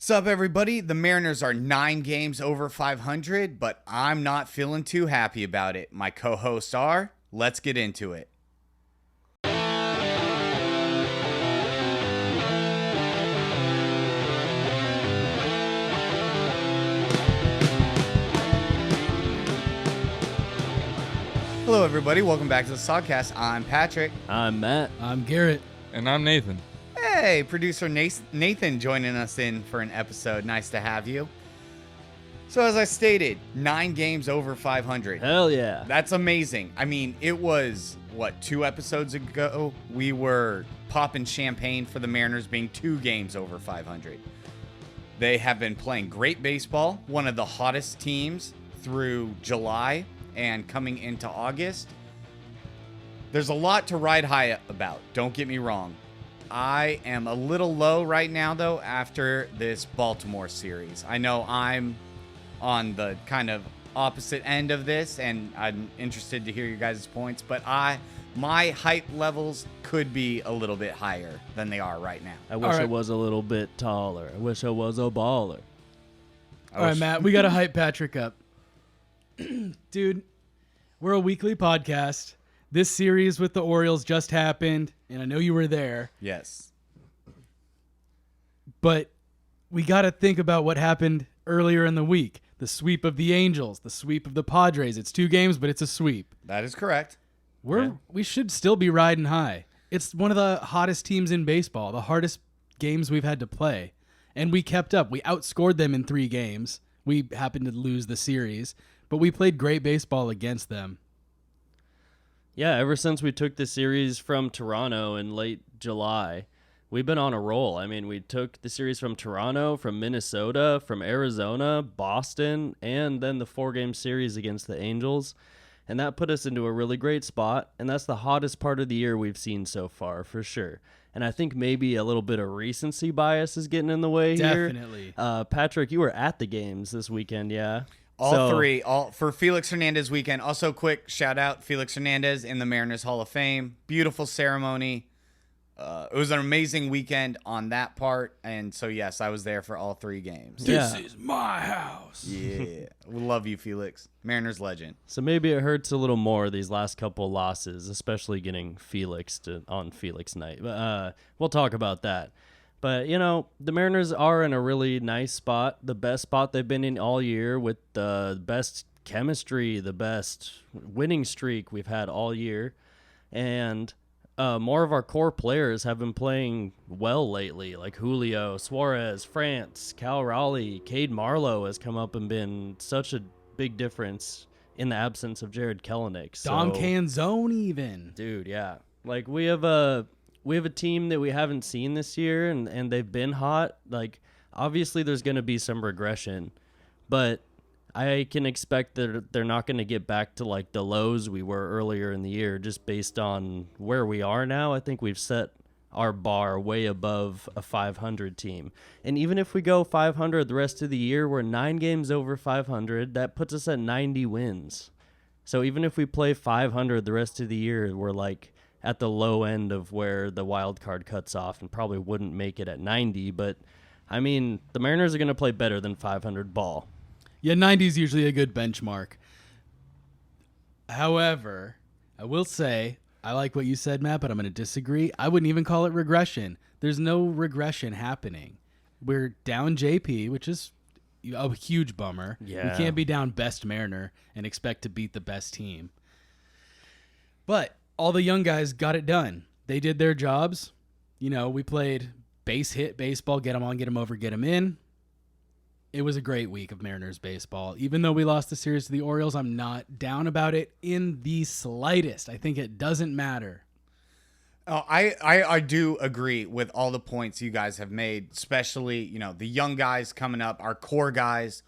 What's up, everybody? The Mariners are 9 games over 500, but I'm not feeling too happy about it. My co-hosts are. Let's get into it. Hello, everybody. Welcome back to the Sogcast. I'm Patrick. I'm Matt. I'm Garrett. And I'm Nathan. Hey, producer Nathan joining us in for an episode. Nice to have you. So as I stated, 9 games over 500. Hell yeah. That's amazing. I mean, it was, 2 episodes ago? We were popping champagne for the Mariners being 2 games over 500. They have been playing great baseball, one of the hottest teams through July and coming into August. There's a lot to ride high about, don't get me wrong. I am a little low right now, though, after this Baltimore series. I know I'm on the kind of opposite end of this, and I'm interested to hear your guys' points, but my hype levels could be a little bit higher than they are right now. I wish I was a little bit taller. I wish I was a baller. All right, Matt, we got to hype Patrick up. Dude, we're a weekly podcast. This series with the Orioles just happened, and I know you were there. Yes. But we got to think about what happened earlier in the week. The sweep of the Angels, the sweep of the Padres. It's 2 games, but it's a sweep. That is correct. We should still be riding high. It's one of the hottest teams in baseball, the hardest games we've had to play. And we kept up. We outscored them in 3 games. We happened to lose the series, but we played great baseball against them. Yeah, ever since we took the series from Toronto in late July, we've been on a roll. I mean, we took the series from Toronto, from Minnesota, from Arizona, Boston, and then the 4-game series against the Angels. And that put us into a really great spot, and that's the hottest part of the year we've seen so far, for sure. And I think maybe a little bit of recency bias is getting in the way here. Definitely. Patrick, you were at the games this weekend, yeah? All 3, for Felix Hernandez weekend. Also, quick shout out Felix Hernandez in the Mariners Hall of Fame. Beautiful ceremony. It was an amazing weekend on that part, and so yes, I was there for all 3 games. This is my house. Yeah, we love you, Felix. Mariners legend. So maybe it hurts a little more these last couple losses, especially getting Felix on Felix night. But we'll talk about that. But, you know, the Mariners are in a really nice spot, the best spot they've been in all year, with the best chemistry, the best winning streak we've had all year. And more of our core players have been playing well lately, like Julio, Suarez, France, Cal Raleigh, Cade Marlowe has come up and been such a big difference in the absence of Jared Kelenic. Dom Canzone even. Dude, yeah. Like, we have a team that we haven't seen this year, and they've been hot. Like, obviously there's going to be some regression, but I can expect that they're not going to get back to, like, the lows we were earlier in the year just based on where we are now. I think we've set our bar way above a 500 team. And even if we go 500 the rest of the year, we're 9 games over 500. That puts us at 90 wins. So even if we play 500 the rest of the year, we're, like, at the low end of where the wild card cuts off and probably wouldn't make it at 90. But, I mean, the Mariners are going to play better than 500 ball. Yeah, 90 is usually a good benchmark. However, I will say, I like what you said, Matt, but I'm going to disagree. I wouldn't even call it regression. There's no regression happening. We're down JP, which is a huge bummer. Yeah. We can't be down best Mariner and expect to beat the best team. But all the young guys got it done. They did their jobs. You know, we played base hit baseball, get them on, get them over, get them in. It was a great week of Mariners baseball. Even though we lost the series to the Orioles, I'm not down about it in the slightest. I think it doesn't matter. Oh, I do agree with all the points you guys have made, especially, you know, the young guys coming up, our core guys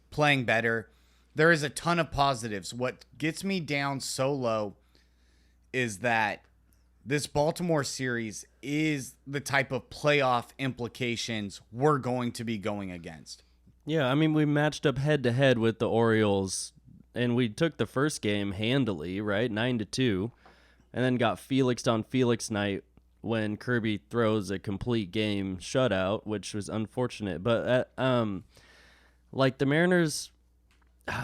playing better. There is a ton of positives. What gets me down so low is that this Baltimore series is the type of playoff implications we're going to be going against. Yeah, I mean, we matched up head-to-head with the Orioles, and we took the first game handily, right, 9-2, and then got Felixed on Felix night when Kirby throws a complete game shutout, which was unfortunate. But like the Mariners,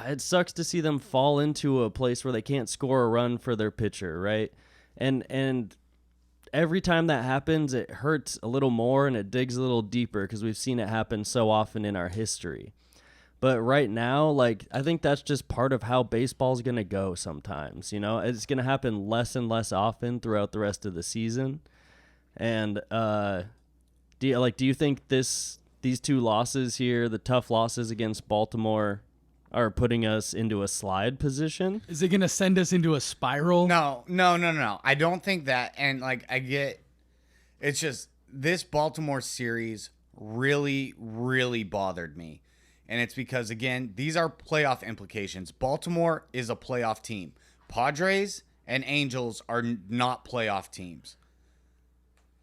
it sucks to see them fall into a place where they can't score a run for their pitcher, right? And every time that happens, it hurts a little more and it digs a little deeper because we've seen it happen so often in our history. But right now, like, I think that's just part of how baseball's going to go sometimes, you know? It's going to happen less and less often throughout the rest of the season. And do you think these two losses here, the tough losses against Baltimore, are putting us into a slide position? Is it going to send us into a spiral? No. I don't think that. And, like, it's just this Baltimore series really, really bothered me. And it's because, again, these are playoff implications. Baltimore is a playoff team. Padres and Angels are not playoff teams.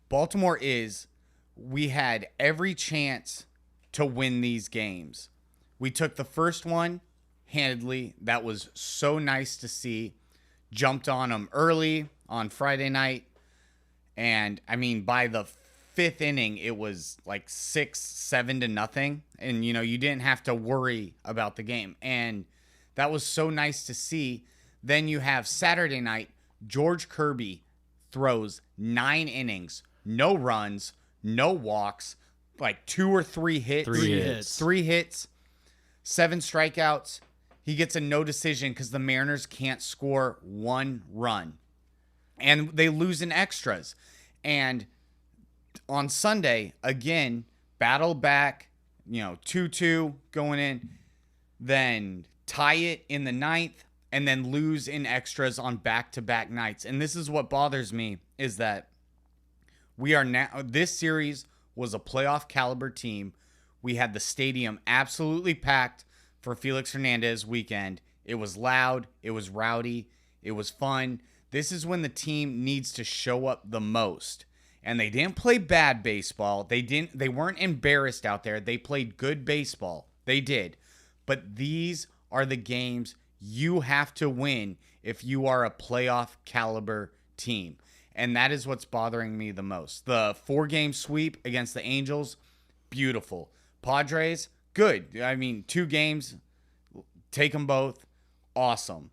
Baltimore is. We had every chance to win these games. We took the first one handedly. That was so nice to see. Jumped on them early on Friday night. And, I mean, by the fifth inning, it was like 6-7-0. And, you know, you didn't have to worry about the game. And that was so nice to see. Then you have Saturday night, George Kirby throws 9 innings, no runs, no walks, like 2 or 3 hits. 3 hits, 7 strikeouts. He gets a no decision because the Mariners can't score 1 run. And they lose in extras. And on Sunday, again, battle back, 2-2 going in, then tie it in the 9th, and then lose in extras on back-to-back nights. And this is what bothers me, is that we are now, this series was a playoff caliber team. We had the stadium absolutely packed for Felix Hernandez weekend. It was loud, it was rowdy, it was fun. This is when the team needs to show up the most. And they didn't play bad baseball. They weren't embarrassed out there. They played good baseball. They did. But these are the games you have to win if you are a playoff caliber team. And that is what's bothering me the most. The 4-game sweep against the Angels, beautiful. Padres, good. I mean, 2 games, take them both, awesome.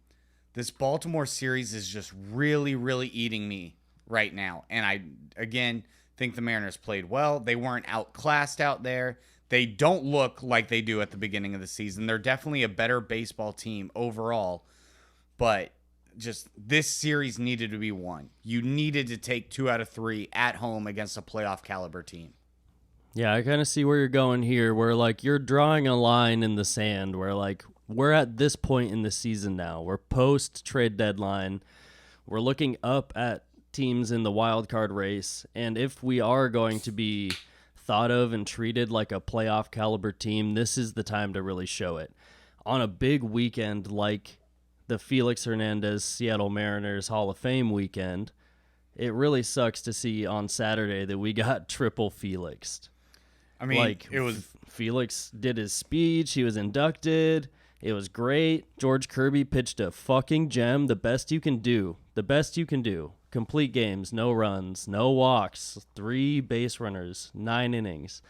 This Baltimore series is just really, really eating me right now. And I, again, think the Mariners played well. They weren't outclassed out there. They don't look like they do at the beginning of the season. They're definitely a better baseball team overall. But just this series needed to be won. You needed to take 2 out of 3 at home against a playoff caliber team. Yeah, I kind of see where you're going here, where, like, you're drawing a line in the sand where, like, we're at this point in the season now. We're post-trade deadline. We're looking up at teams in the wild card race, and if we are going to be thought of and treated like a playoff caliber team, this is the time to really show it. On a big weekend like the Felix Hernandez Seattle Mariners Hall of Fame weekend, it really sucks to see on Saturday that we got triple Felixed. I mean, like, it was Felix did his speech, he was inducted, it was great. George Kirby pitched a fucking gem, the best you can do. Complete games, no runs, no walks, 3 base runners, 9 innings.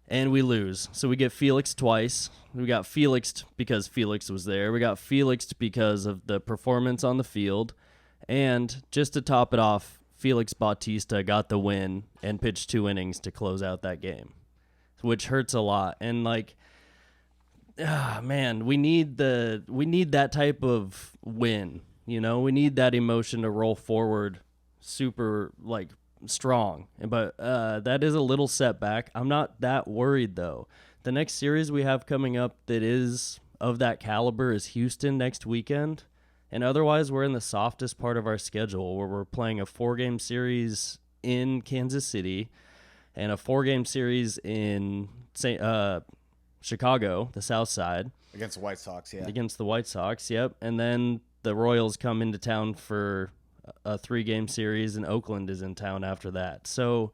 And we lose. So we get Felix twice. We got Felixed because Felix was there. We got Felixed because of the performance on the field. And just to top it off, Felix Bautista got the win and pitched 2 innings to close out that game, which hurts a lot. And, like, man, we need that type of win. You know, we need that emotion to roll forward super, like, strong. But that is a little setback. I'm not that worried, though. The next series we have coming up that is of that caliber is Houston next weekend. And otherwise, we're in the softest part of our schedule where we're playing a 4-game series in Kansas City and a 4-game series in Chicago, the South Side. against the White Sox, yeah. Against the White Sox, yep. And then the Royals come into town for a 3-game series, and Oakland is in town after that. So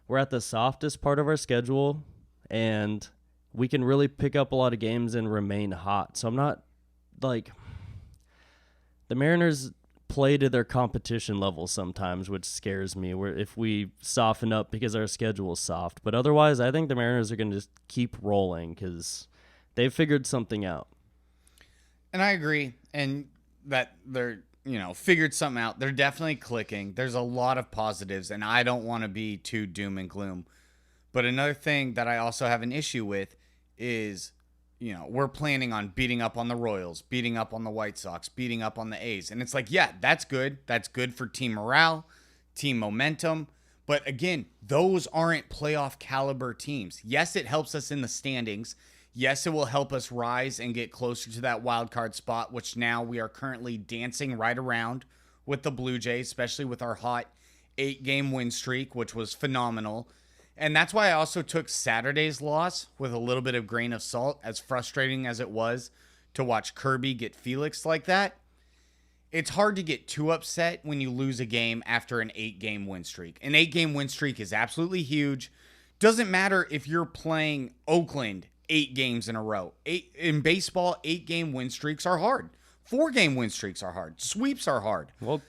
we're at the softest part of our schedule, and we can really pick up a lot of games and remain hot. So I'm not, like, the Mariners play to their competition level sometimes, which scares me. Where if we soften up because our schedule is soft, but otherwise, I think the Mariners are going to just keep rolling because they've figured something out. And I agree, and that they're figured something out. They're definitely clicking. There's a lot of positives, and I don't want to be too doom and gloom. But another thing that I also have an issue with is, we're planning on beating up on the Royals, beating up on the White Sox, beating up on the A's. And it's like, yeah, that's good. That's good for team morale, team momentum. But again, those aren't playoff caliber teams. Yes, it helps us in the standings. Yes, it will help us rise and get closer to that wild card spot, which now we are currently dancing right around with the Blue Jays, especially with our hot 8-game win streak, which was phenomenal. And that's why I also took Saturday's loss with a little bit of grain of salt, as frustrating as it was to watch Kirby get Felix like that. It's hard to get too upset when you lose a game after an 8-game win streak. An 8-game win streak is absolutely huge. Doesn't matter if you're playing Oakland 8 games in a row. In baseball, 8-game win streaks are hard. 4-game win streaks are hard. Sweeps are hard. Well,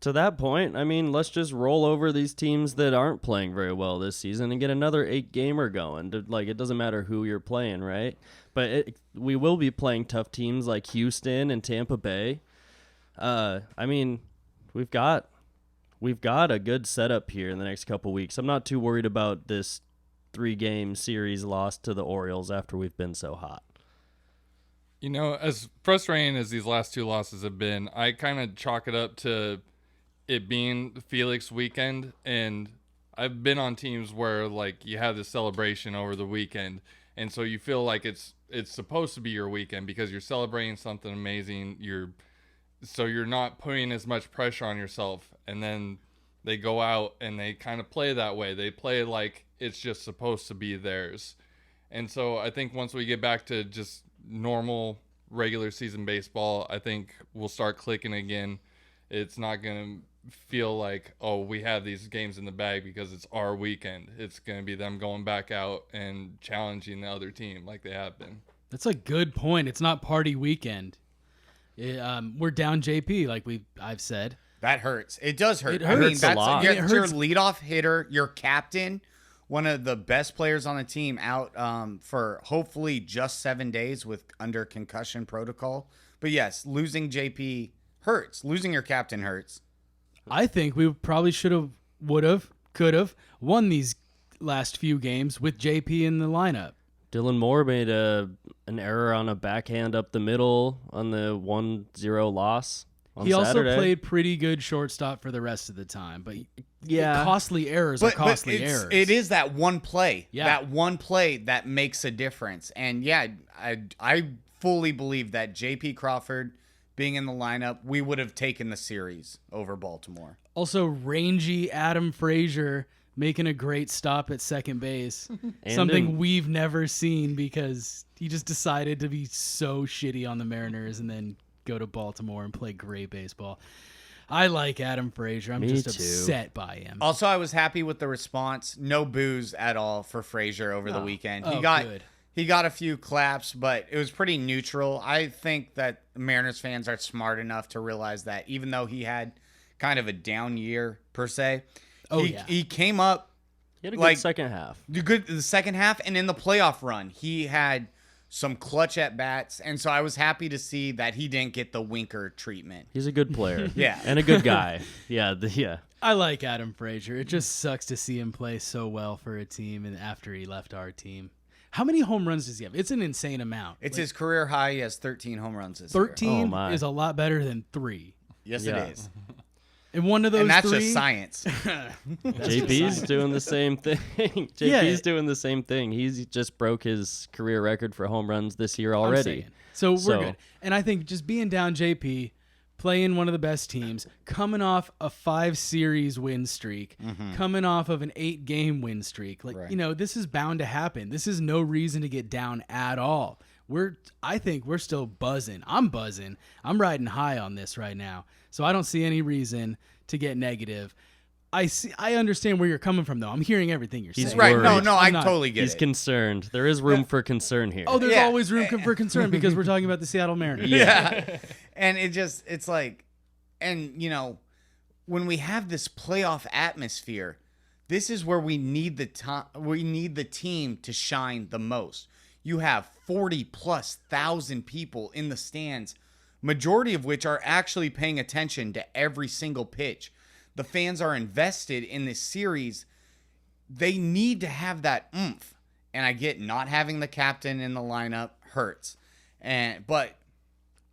to that point, I mean, let's just roll over these teams that aren't playing very well this season and get another 8-gamer going. It doesn't matter who you're playing, right? But we will be playing tough teams like Houston and Tampa Bay. I mean, we've got a good setup here in the next couple weeks. I'm not too worried about this 3-game series loss to the Orioles after we've been so hot. As frustrating as these last 2 losses have been, I kind of chalk it up to it being Felix weekend. And I've been on teams where like you have this celebration over the weekend, and so you feel like it's supposed to be your weekend because you're celebrating something amazing. You're not putting as much pressure on yourself, and then they go out and they kind of play that way. They play like it's just supposed to be theirs. And so I think once we get back to just normal regular season baseball, I think we'll start clicking again. It's not going to feel like, oh, we have these games in the bag because it's our weekend. It's going to be them going back out and challenging the other team like they have been. That's a good point. It's not party weekend. We're down JP, like I've said. That hurts. It does hurt. It hurts a lot. Your It hurts. leadoff hitter, your captain, one of the best players on the team, out for hopefully just 7 days under concussion protocol. But yes, losing JP hurts. Losing your captain hurts. I think we probably could have won these last few games with JP in the lineup. Dylan Moore made an error on a backhand up the middle on the 1-0 loss on He Saturday. also played pretty good shortstop for the rest of the time, but Yeah. costly errors are costly errors. It is that one play. Yeah. That one play that makes a difference. And yeah, I fully believe that JP Crawford being in the lineup, we would have taken the series over Baltimore. Also, rangy Adam Frazier making a great stop at second base. Something we've never seen because he just decided to be so shitty on the Mariners and then go to Baltimore and play great baseball. I like Adam Frazier. I'm just upset by him. Also, I was happy with the response. No boos at all for Frazier over the weekend. Good. He got a few claps, but it was pretty neutral. I think that Mariners fans are smart enough to realize that even though he had kind of a down year per se, he came up. He had a good second half. The second half, and in the playoff run, he had some clutch at bats, and so I was happy to see that he didn't get the Winker treatment. He's a good player. Yeah. And a good guy. Yeah. I like Adam Frazier. It just sucks to see him play so well for a team and after he left our team. How many home runs does he have? It's an insane amount. It's his career high. He has 13 home runs this year. 13 is a lot better than 3. Yes, Yeah. it is. And one of those And that's 3, just science. JP's doing the same thing. JP's doing the same thing. He's just broke his career record for home runs this year already. So we're good. And I think just being down JP, playing one of the best teams, coming off a 5-series win streak, coming off of an 8-game win streak. This is bound to happen. This is no reason to get down at all. I think we're still buzzing. I'm buzzing. I'm riding high on this right now. So I don't see any reason to get negative. I understand where you're coming from, though. I'm hearing everything you're saying. Right. worried. No, I totally get it. He's concerned. There is room for concern here. Oh, there's always room for concern because we're talking about the Seattle Mariners. Yeah. And it's like, And, when we have this playoff atmosphere, this is where we need the team to shine the most. You have 40,000+ people in the stands, majority of which are actually paying attention to every single pitch. The fans are invested in this series. They need to have that oomph. And I get not having the captain in the lineup hurts. But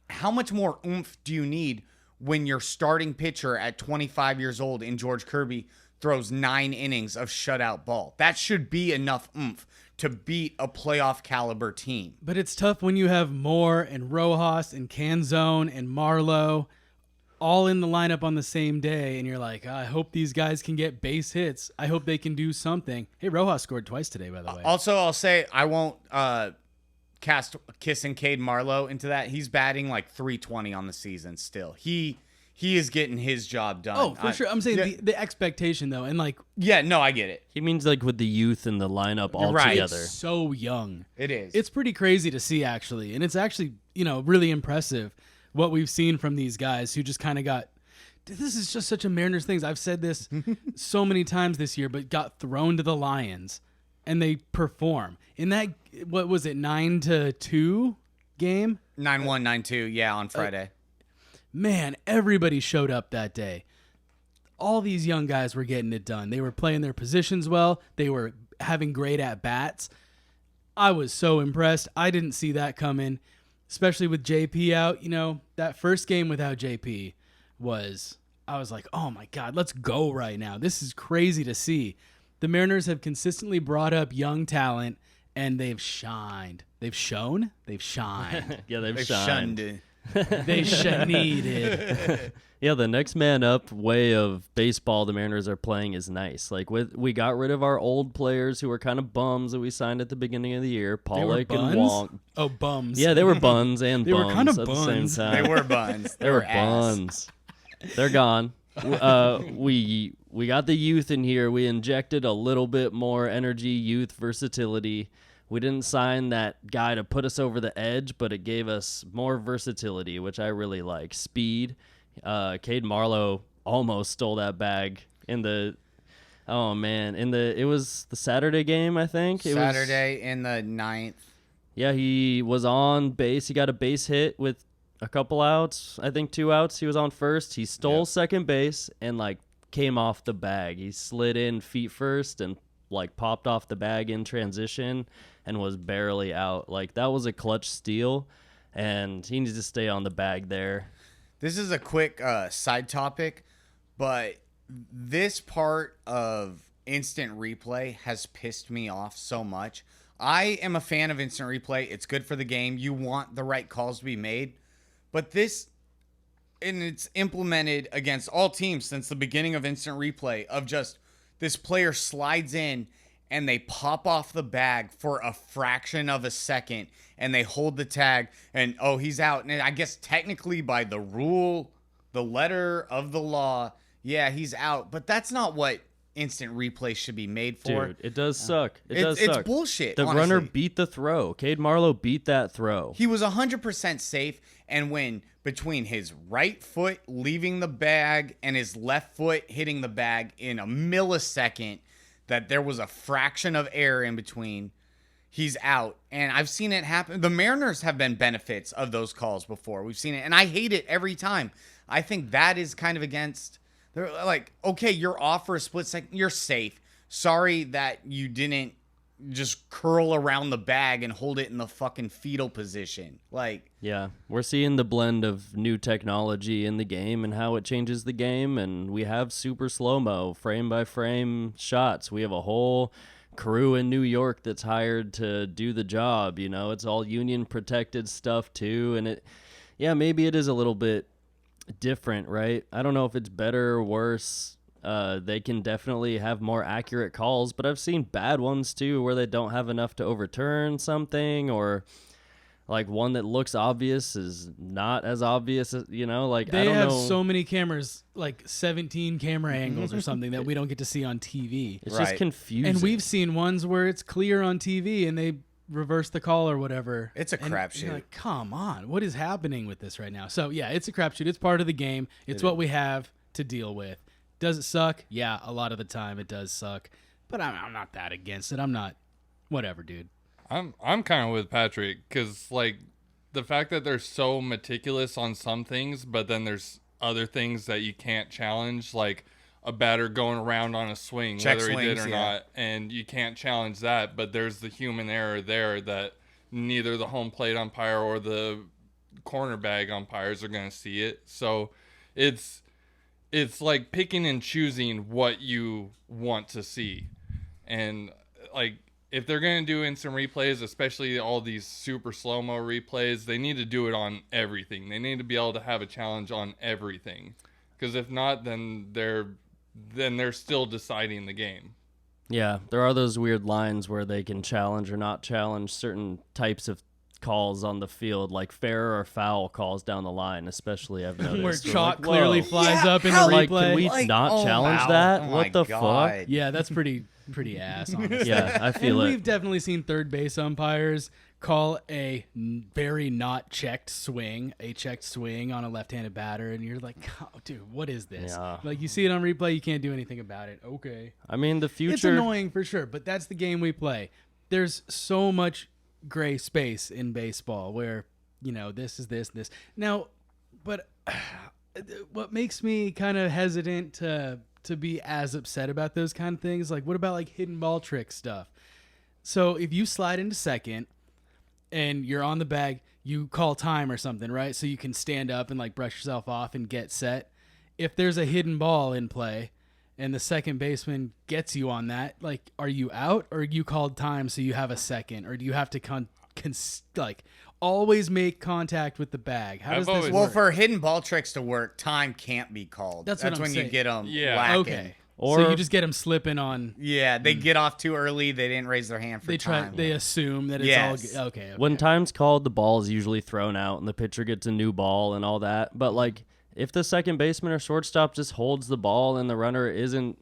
how much more oomph do you need when your starting pitcher at 25 years old in George Kirby throws 9 innings of shutout ball? That should be enough oomph to beat a playoff caliber team. But it's tough when you have Moore and Rojas and Canzone and Marlowe all in the lineup on the same day, and you're like, I hope these guys can get base hits. I hope they can do something. Hey, Rojas scored twice today, by the way. Also, I'll say I won't cast Kiss and Cade Marlowe into that. He's batting like 320 on the season still. He is getting his job done. Oh, for sure. I'm saying the expectation, though, and like... Yeah, no, I get it. He means like with the youth in the lineup all Right. together. It's so young. It is. It's pretty crazy to see, actually, and it's actually, really impressive what we've seen from these guys who just kind of got... This is just such a Mariners thing. I've said this so many times this year, but got thrown to the Lions, and they perform. In that, what was it, 9-2 game? 9-1, 9-2, yeah, on Friday. Man, everybody showed up that day. All these young guys were getting it done. They were playing their positions well. They were having great at-bats. I was so impressed. I didn't see that coming, especially with JP out. That first game without JP I was like, oh my God, let's go right now. This is crazy to see. The Mariners have consistently brought up young talent, and they've shined. They've shown? They've shined. Yeah, they've They've shined. shunned. They needed. Yeah, the next man up way of baseball the Mariners are playing is nice. Like we got rid of our old players who were kind of bums that we signed at the beginning of the year, Pollock and Wong. Oh, bums. Yeah, they were buns and They were bums kind of at buns. the same time. They were buns. They were ass. buns. They're gone. We got the youth in here. We injected a little bit more energy, youth, versatility. We didn't sign that guy to put us over the edge, but it gave us more versatility, which I really like. Speed. Cade Marlowe almost stole that bag in the... Oh, man. It was the Saturday game, I think. Saturday in the 9th. Yeah, he was on base. He got a base hit with a couple outs. I think 2 outs. He was on first. He stole second base and, came off the bag. He slid in feet first and, popped off the bag in transition and was barely out. That was a clutch steal, and he needs to stay on the bag there. This is a quick side topic, but this part of instant replay has pissed me off so much. I am a fan of instant replay. It's good for the game. You want the right calls to be made. But it's implemented against all teams since the beginning of instant replay of just this player slides in and they pop off the bag for a fraction of a second and they hold the tag and, oh, he's out. And I guess technically by the rule, the letter of the law, yeah, he's out. But that's not what instant replay should be made for. Dude, it does suck. It's It's bullshit, The honestly. runner beat the throw. Cade Marlowe beat that throw. He was 100% safe, and when between his right foot leaving the bag and his left foot hitting the bag in a millisecond, that there was a fraction of air in between, he's out. And I've seen it happen. The Mariners have been benefits of those calls before. We've seen it, and I hate it every time. I think that is kind of against... They're like, okay, you're off for a split second. You're safe. Sorry that you didn't just curl around the bag and hold it in the fucking fetal position. Yeah, we're seeing the blend of new technology in the game and how it changes the game, and we have super slow-mo, frame-by-frame shots. We have a whole crew in New York that's hired to do the job, It's all union-protected stuff, too, and maybe it is a little bit different, right? I don't know if it's better or worse. They can definitely have more accurate calls, but I've seen bad ones too where they don't have enough to overturn something, or one that looks obvious is not as obvious as, They I don't have know. so many cameras, 17 camera angles or something that we don't get to see on TV. It's Right. just confusing. And we've seen ones where it's clear on TV and they reverse the call or whatever. It's a And crapshoot. you're like, come on, what is happening with this right now? So yeah, it's a crapshoot. It's part of the game. It's what we have to deal with. Does it suck? Yeah, a lot of the time it does suck. But I'm not that against it. I'm not, whatever, dude. I'm kind of with Patrick because like the fact that they're so meticulous on some things, but then there's other things that you can't challenge, like a batter going around on a swing, Check whether he did swings, or yeah. not, and you can't challenge that. But there's the human error there that neither the home plate umpire or the corner bag umpires are going to see it. So it's like picking and choosing what you want to see. And like if they're going to do instant replays, especially all these super slow-mo replays, they need to do it on everything. They need to be able to have a challenge on everything. Because if not, then they're still deciding the game. Yeah, there are those weird lines where they can challenge or not challenge certain types of calls on the field, like fair or foul calls down the line, especially I've noticed. Where We're chalk like, clearly whoa. flies up in the how- replay. Like, can we not challenge wow. that? Oh what my the God. fuck? Yeah, that's pretty ass, honestly. Yeah, I feel And it. we've definitely seen third base umpires call a very not checked swing, a checked swing on a left-handed batter, and you're like, oh, dude, what is this? Yeah. Like, you see it on replay, you can't do anything about it. Okay. I mean, the future. It's annoying for sure, but that's the game we play. There's so much gray space in baseball where, this is this. Now, but what makes me kind of hesitant to be as upset about those kind of things, like what about like hidden ball trick stuff? So if you slide into second and you're on the bag, you call time or something, right? So you can stand up and like brush yourself off and get set. If there's a hidden ball in play and the second baseman gets you on that, like, are you out or you called time so you have a second, or do you have to always make contact with the bag? How does this work? Well, for hidden ball tricks to work, time can't be called. That's what I'm when saying. you get them Yeah. whacking. Okay. Or- so you just get them slipping on. Yeah, they get off too early. They didn't raise their hand for time. They assume that it's Yes. all okay. When time's called, the ball is usually thrown out and the pitcher gets a new ball and all that. But like, if the second baseman or shortstop just holds the ball and the runner isn't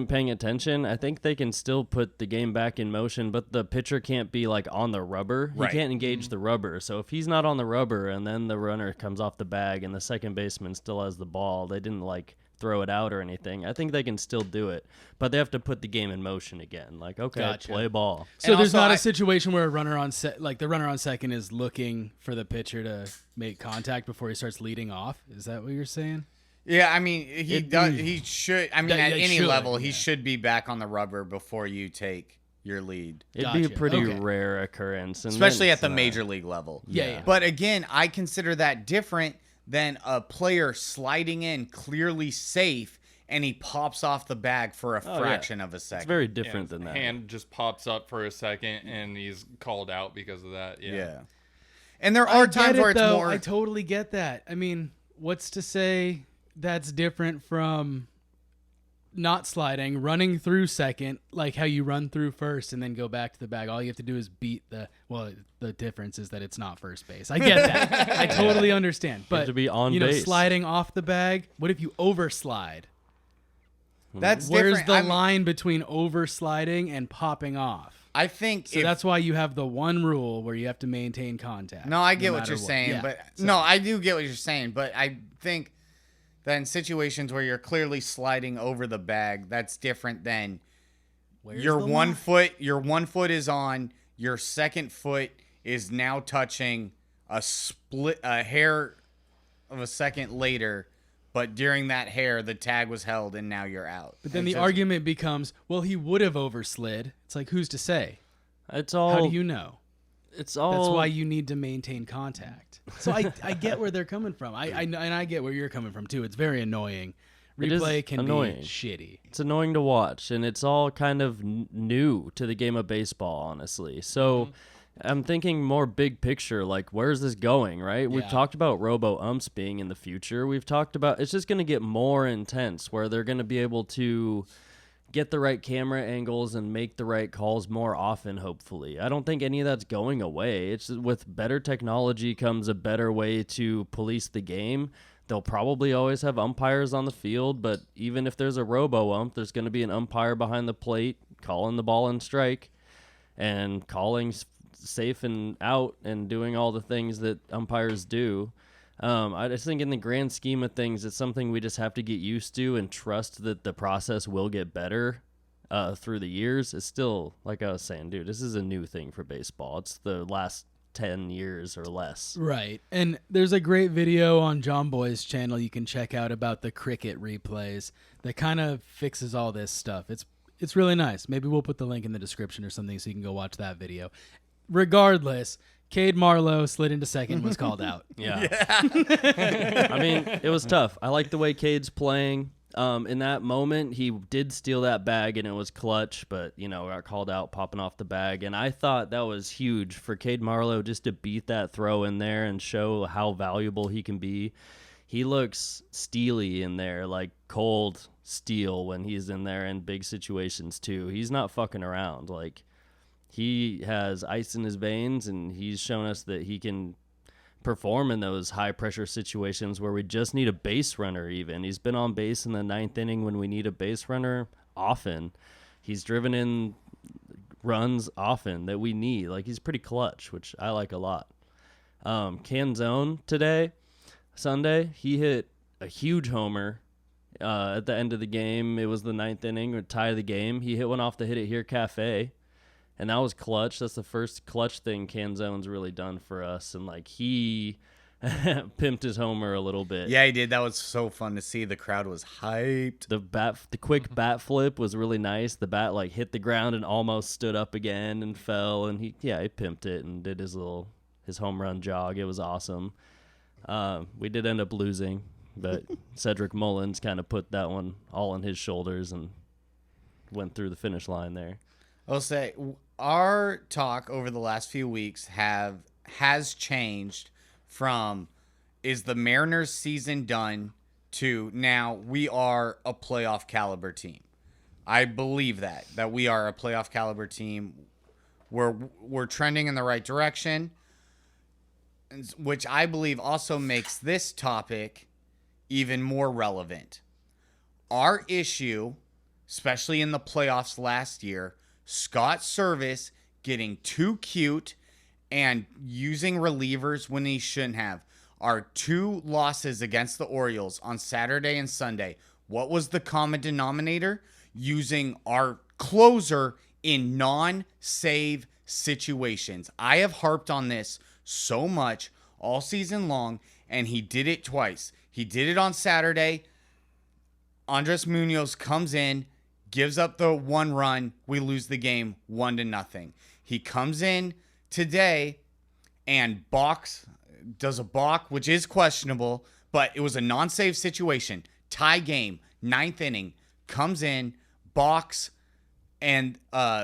paying attention, I think they can still put the game back in motion, but the pitcher can't be like on the rubber. Right. He can't engage the rubber. So if he's not on the rubber and then the runner comes off the bag and the second baseman still has the ball, they didn't like throw it out or anything. I think they can still do it, but they have to put the game in motion again. Like, okay, Gotcha. play ball. So And there's also not a situation where a runner on the runner on second is looking for the pitcher to make contact before he starts leading off. Is that what you're saying? Yeah, I mean, he does. He should. I mean, Yeah, at he any should, level, he yeah. should be back on the rubber before you take your lead, It'd be a Gotcha. pretty Okay. rare occurrence. And especially then at the it's, major league level. Yeah. But again, I consider that different than a player sliding in clearly safe and he pops off the bag for a yeah. fraction of a It's second. very different than that. Hand just pops up for a second and he's called out because of that. Yeah. And there are times where it's more. I totally get that. I mean, what's to say that's different from not sliding, running through second, like how you run through first and then go back to the bag. All you have to do is beat the difference is that it's not first base. I get that. I totally understand. But to be on you know, base. sliding off the bag, what if you overslide? That's Where's different. the I mean, line between oversliding and popping off? I think So that's why you have the one rule where you have to maintain contact. No, I get no what matter you're saying, Yeah. but So- no, I do get what you're saying, but I think that in situations where you're clearly sliding over the bag, that's different than Where's your the one line? foot. Your one foot is on. Your second foot is now touching a hair of a second later, but during that hair, the tag was held, and now you're out. But then It's the just- argument becomes, well, he would have overslid. It's like, who's to say? It's all. How do you know? It's all. That's why you need to maintain contact. So I get where they're coming from. And I get where you're coming from too. It's very annoying. It is Replay can annoying. be shitty. It's annoying to watch, and it's all kind of new to the game of baseball, honestly. So I'm thinking more big picture, like where's this going, right? We've Yeah. talked about robo umps being in the future. We've talked about it's just going to get more intense where they're going to be able to get the right camera angles and make the right calls more often, hopefully. I don't think any of that's going away. It's just with better technology comes a better way to police the game. They'll probably always have umpires on the field, but even if there's a robo ump, there's going to be an umpire behind the plate calling the ball and strike. and calling safe and out and doing all the things that umpires do. I just think in the grand scheme of things, it's something we just have to get used to and trust that the process will get better through the years. It's still, like I was saying, dude, this is a new thing for baseball. It's the last 10 years or less. Right. And there's a great video on John Boy's channel you can check out about the cricket replays that kind of fixes all this stuff. It's really nice. Maybe we'll put the link in the description or something so you can go watch that video. Regardless, Cade Marlowe slid into second, was called out. Yeah. I mean, it was tough. I like the way Cade's playing. In that moment, he did steal that bag, and it was clutch, but, got called out popping off the bag. And I thought that was huge for Cade Marlowe just to beat that throw in there and show how valuable he can be. He looks steely in there, like cold steel when he's in there in big situations, too. He's not fucking around. Like, he has ice in his veins, and he's shown us that he can perform in those high-pressure situations where we just need a base runner even. He's been on base in the 9th inning when we need a base runner often. He's driven in runs often that we need. Like, he's pretty clutch, which I like a lot. Canzone today, Sunday, he hit a huge homer at the end of the game. It was the 9th inning, or tie of the game. He hit one off the Hit It Here Cafe. And that was clutch. That's the first clutch thing Canzone's really done for us. And, he pimped his homer a little bit. Yeah, he did. That was so fun to see. The crowd was hyped. The quick bat flip was really nice. The bat, hit the ground and almost stood up again and fell. And he pimped it and did his home run jog. It was awesome. We did end up losing, but Cedric Mullins kind of put that one all on his shoulders and went through the finish line there. I'll say our talk over the last few weeks has changed from is the Mariners season done to now we are a playoff caliber team. I believe that we are a playoff caliber team. We're trending in the right direction, which I believe also makes this topic even more relevant. Our issue, especially in the playoffs last year, Scott Service getting too cute and using relievers when he shouldn't have. Our 2 losses against the Orioles on Saturday and Sunday. What was the common denominator? Using our closer in non-save situations. I have harped on this so much all season long, and he did it twice. He did it on Saturday. Andres Munoz comes in, gives up the 1 run. We lose the game 1-0. He comes in today and does a balk, which is questionable, but it was a non-save situation. Tie game, 9th inning. Comes in, balks, and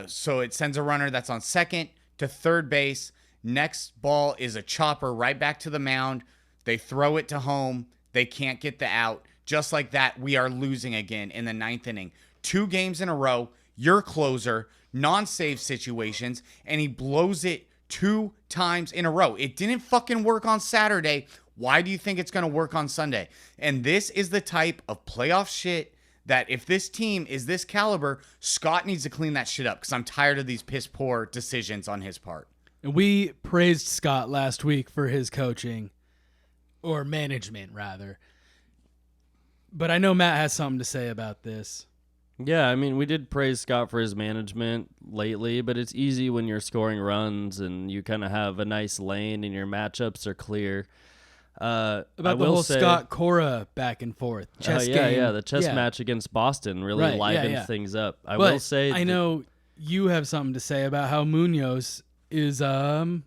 so it sends a runner that's on second to third base. Next ball is a chopper right back to the mound. They throw it to home. They can't get the out. Just like that, we are losing again in the 9th inning. 2 games in a row, your closer, non-save situations, and he blows it 2 times in a row. It didn't fucking work on Saturday. Why do you think it's going to work on Sunday? And this is the type of playoff shit that if this team is this caliber, Scott needs to clean that shit up because I'm tired of these piss poor decisions on his part. And we praised Scott last week for his coaching, or management, rather. But I know Matt has something to say about this. Yeah, I mean, we did praise Scott for his management lately, but it's easy when you're scoring runs and you kind of have a nice lane and your matchups are clear. About the whole Scott Cora back and forth chess game. Yeah, the chess match against Boston really livened things up. I will say, I know you have something to say about how Munoz is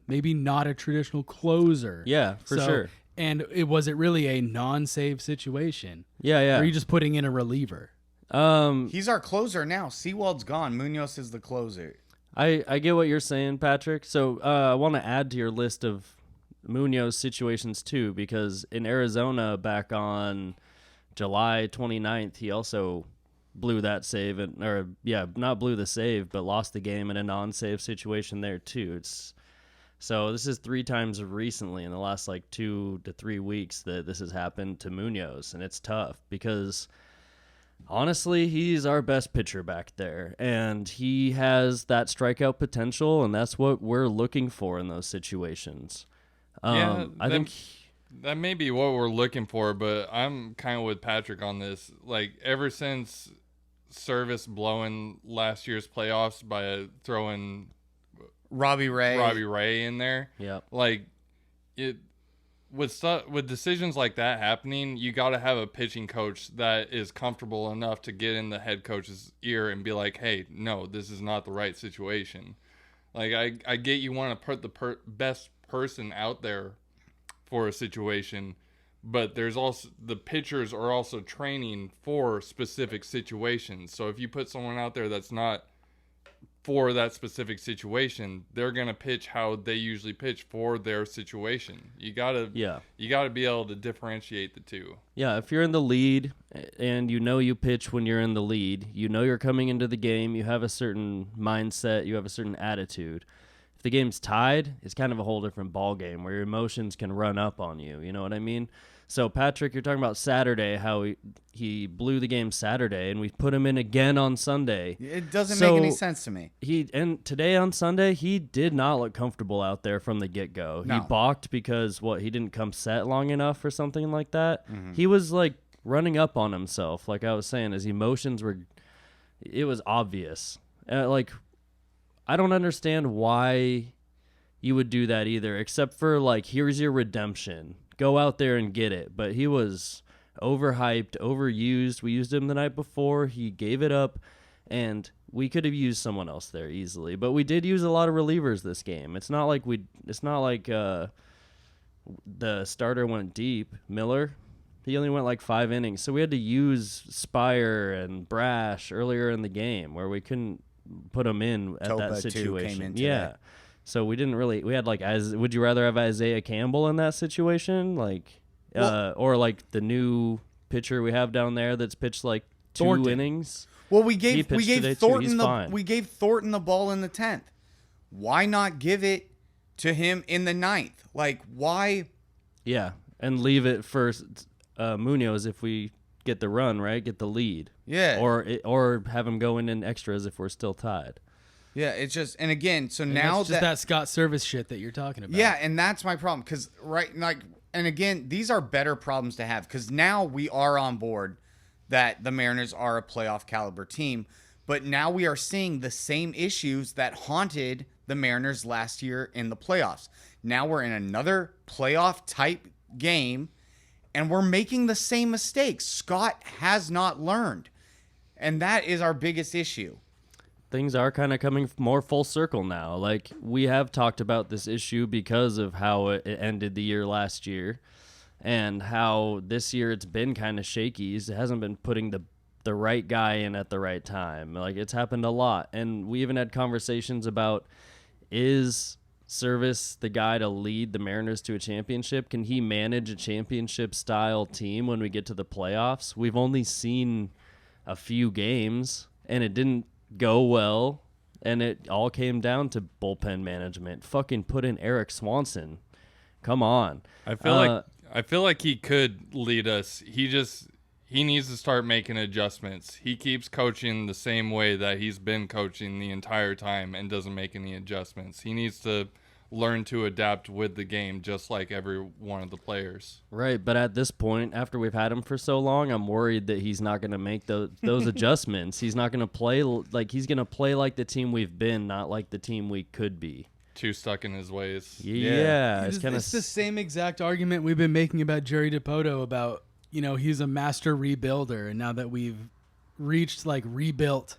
maybe not a traditional closer. Yeah, for sure. And was it really a non-save situation? Yeah. Or are you just putting in a reliever? He's our closer now. Sewald's gone. Munoz is the closer. I get what you're saying, Patrick. So I want to add to your list of Munoz situations too, because in Arizona back on July 29th, he also blew that save, not blew the save, but lost the game in a non-save situation there too. So this is 3 times recently in the last 2 to 3 weeks that this has happened to Munoz, and it's tough because Honestly, he's our best pitcher back there, and he has that strikeout potential, and that's what we're looking for in those situations. I think that may be what we're looking for, but I'm kind of with Patrick on this. Like, ever since Service blowing last year's playoffs by throwing Robbie Ray in there, Yep. like it with decisions like that happening, you got to have a pitching coach that is comfortable enough to get in the head coach's ear and be like, "Hey, no, this is not the right situation." Like, I get you want to put the best person out there for a situation, but there's also the pitchers are also training for specific situations. So if you put someone out there that's not for that specific situation, they're gonna pitch how they usually pitch for their situation. You gotta be able to differentiate the two. Yeah, if you're in the lead and you pitch when you're in the lead, you're coming into the game, you have a certain mindset, you have a certain attitude. If the game's tied, it's kind of a whole different ball game where your emotions can run up on you. You know what I mean? So, Patrick, you're talking about Saturday, how he blew the game Saturday, and we put him in again on Sunday. It doesn't make any sense to me. And today on Sunday, he did not look comfortable out there from the get-go. No. He balked because, he didn't come set long enough or something like that. Mm-hmm. He was, running up on himself. Like I was saying, his emotions it was obvious. I don't understand why you would do that either, except for, here's your redemption. Go out there and get it. But he was overhyped, overused. We used him the night before. He gave it up, and we could have used someone else there easily. But we did use a lot of relievers this game. It's not like the starter went deep. Miller, he only went 5 innings. So we had to use Spire and Brash earlier in the game where we couldn't put them in at Topa that situation. Came in today. So we didn't really. We had would you rather have Isaiah Campbell in that situation, or the new pitcher we have down there that's pitched 2 Thornton. innings? Well, we gave Thornton the ball in the 10th. Why not give it to him in the 9th? Why? Yeah, and leave it for Munoz if we get the run, right? Get the lead. Yeah. Or have him go in extras if we're still tied. Yeah, it's just, and again, so and now that's just that Scott Service shit that you're talking about. Yeah, and that's my problem, because and again, these are better problems to have, because now we are on board that the Mariners are a playoff caliber team, but now we are seeing the same issues that haunted the Mariners last year in the playoffs. Now we're in another playoff type game, and we're making the same mistakes. Scott has not learned, and that is our biggest issue. Things are kind of coming more full circle now. We have talked about this issue because of how it ended the year last year and how this year it's been kind of shaky. It hasn't been putting the right guy in at the right time. It's happened a lot. And we even had conversations about, is Service the guy to lead the Mariners to a championship? Can he manage a championship-style team when we get to the playoffs? We've only seen a few games, and it didn't go well, and it all came down to bullpen management. Fucking put in Eric Swanson. Come on. I feel like he could lead us. He needs to start making adjustments. He keeps coaching the same way that he's been coaching the entire time and doesn't make any adjustments. He needs to learn to adapt with the game just like every one of the players. Right, but at this point, after we've had him for so long, I'm worried that he's not going to make those adjustments. He's not going to play he's going to play like the team we've been, not like the team we could be. Too stuck in his ways. Yeah. It's the same exact argument we've been making about Jerry DiPoto about, he's a master rebuilder, and now that we've reached rebuilt,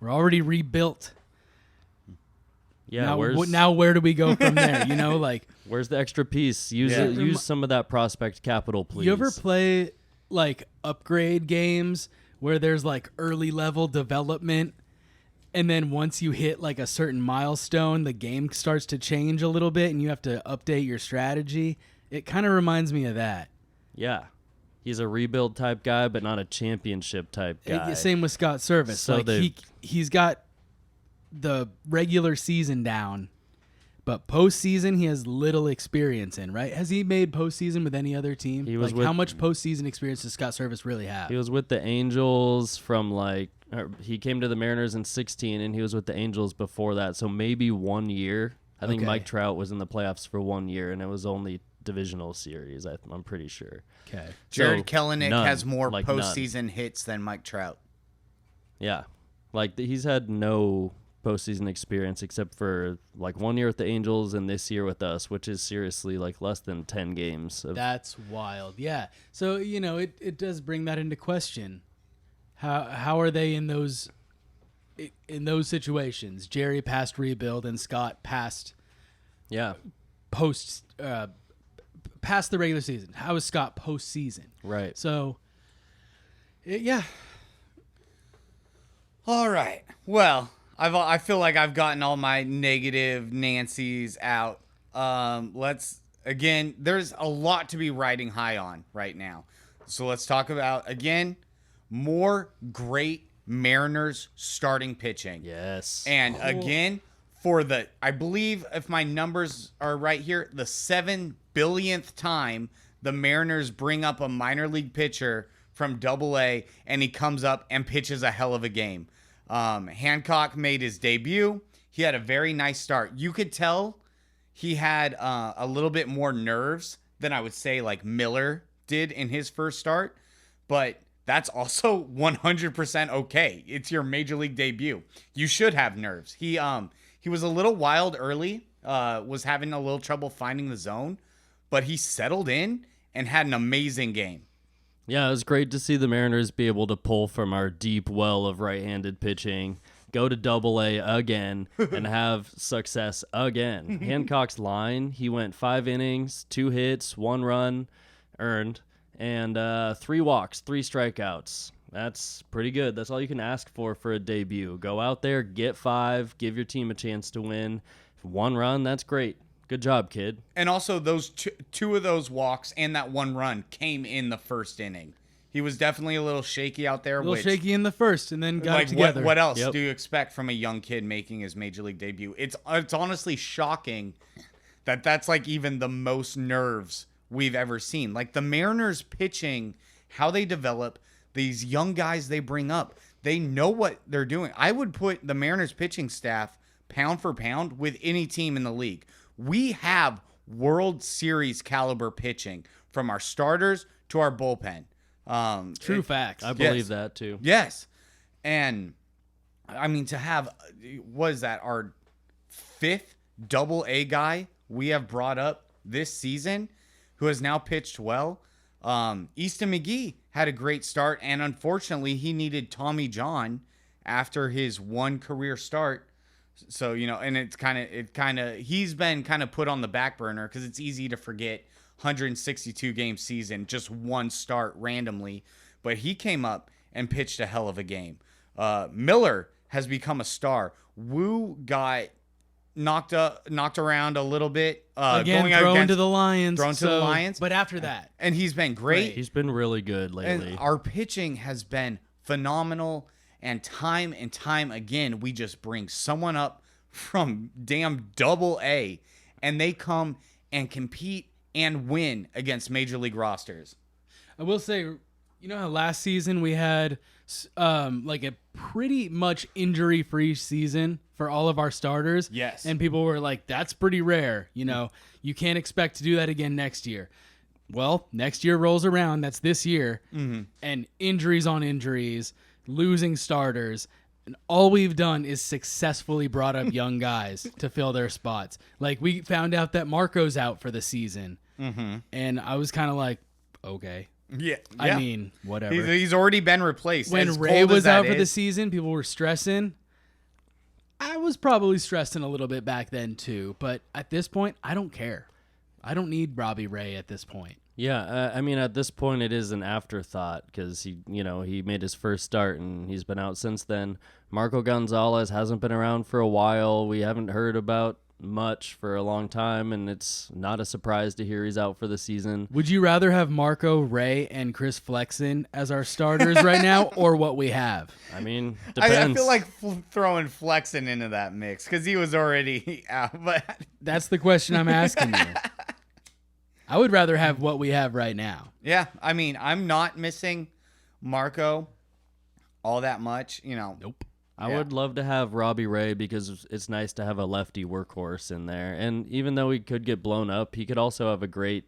we're already rebuilt. Yeah, now where do we go from there? Where's the extra piece? Use some of that prospect capital, please. You ever play upgrade games where there's early level development, and then once you hit a certain milestone, the game starts to change a little bit, and you have to update your strategy? It kind of reminds me of that. Yeah. He's a rebuild type guy, but not a championship type guy. Same with Scott Service. So he's got the regular season down, but postseason he has little experience in, right? Has he made postseason with any other team? He was like, with- how much postseason experience does Scott Service really have? He was with the Angels he came to the Mariners in 16, and he was with the Angels before that, so maybe 1 year. I think Okay. Mike Trout was in the playoffs for 1 year, and it was only divisional series, I'm pretty sure. Okay. Jared So, Kelenic none, has more like none. postseason hits than Mike Trout. Yeah. He's had no postseason experience except for 1 year with the Angels and this year with us, which is seriously less than 10 games. That's wild. Yeah. So, it does bring that into question. How are they in those situations? Jerry past rebuild and Scott past Yeah. past the regular season. How is Scott postseason? Right. So, yeah. All right. Well, I feel like I've gotten all my negative Nancy's out. There's a lot to be riding high on right now. So let's talk about, again, more great Mariners starting pitching. Yes. And again, I believe if my numbers are right here, the 7 billionth time the Mariners bring up a minor league pitcher from Double-A, and he comes up and pitches a hell of a game. Hancock made his debut. He had a very nice start. You could tell he had a little bit more nerves than I would say Miller did in his first start, but that's also 100% okay. It's your major league debut. You should have nerves. He was a little wild early, was having a little trouble finding the zone, but he settled in and had an amazing game. Yeah, it was great to see the Mariners be able to pull from our deep well of right-handed pitching, go to Double-A again, and have success again. Hancock's line, he went 5 innings, 2 hits, 1 run earned, and 3 walks, 3 strikeouts. That's pretty good. That's all you can ask for a debut. Go out there, get 5, give your team a chance to win. 1 run, that's great. Good job, kid. And also, those two of those walks and that 1 run came in the first inning. He was definitely a little shaky out there. A little shaky in the first, and then got it together. What else Yep. do you expect from a young kid making his major league debut? It's honestly shocking that's even the most nerves we've ever seen. The Mariners pitching, how they develop these young guys they bring up. They know what they're doing. I would put the Mariners pitching staff pound for pound with any team in the league. We have World Series caliber pitching from our starters to our bullpen. True facts. I believe that, too. Yes. And, I mean, to have, our 5th Double-A guy we have brought up this season who has now pitched well. Easton McGee had a great start, and unfortunately, he needed Tommy John after his 1 career start. So, and he's been kind of put on the back burner because it's easy to forget 162 game season, just 1 start randomly. But he came up and pitched a hell of a game. Miller has become a star. Wu got knocked around a little bit. Again, thrown to the Lions. But after that. And he's been great. He's been really good lately. And our pitching has been phenomenal. And time again, we just bring someone up from damn Double-A, and they come and compete and win against major league rosters. I will say, how last season we had a pretty much injury-free season for all of our starters? Yes. And people were like, that's pretty rare. You can't expect to do that again next year. Well, next year rolls around. That's this year. Mm-hmm. And injuries on injuries, losing starters. And all we've done is successfully brought up young guys to fill their spots. We found out that Marco's out for the season. Mm-hmm. And I was kind of like, okay. Yeah. I mean, whatever. He's already been replaced. When Ray was out for the season, people were stressing. I was probably stressing a little bit back then too. But at this point, I don't care. I don't need Robbie Ray at this point. Yeah, I mean, at this point, it is an afterthought because he made his first start and he's been out since then. Marco Gonzalez hasn't been around for a while. We haven't heard about much for a long time, and it's not a surprise to hear he's out for the season. Would you rather have Marco, Ray, and Chris Flexen as our starters right now, or what we have? I mean, depends. I feel like throwing Flexen into that mix because he was already out. But That's the question I'm asking you. I would rather have what we have right now. yeah, I mean, I'm not missing Marco all that much. Nope. I Yeah. would love to have Robbie Ray because it's nice to have a lefty workhorse in there. And even though he could get blown up, he could also have a great.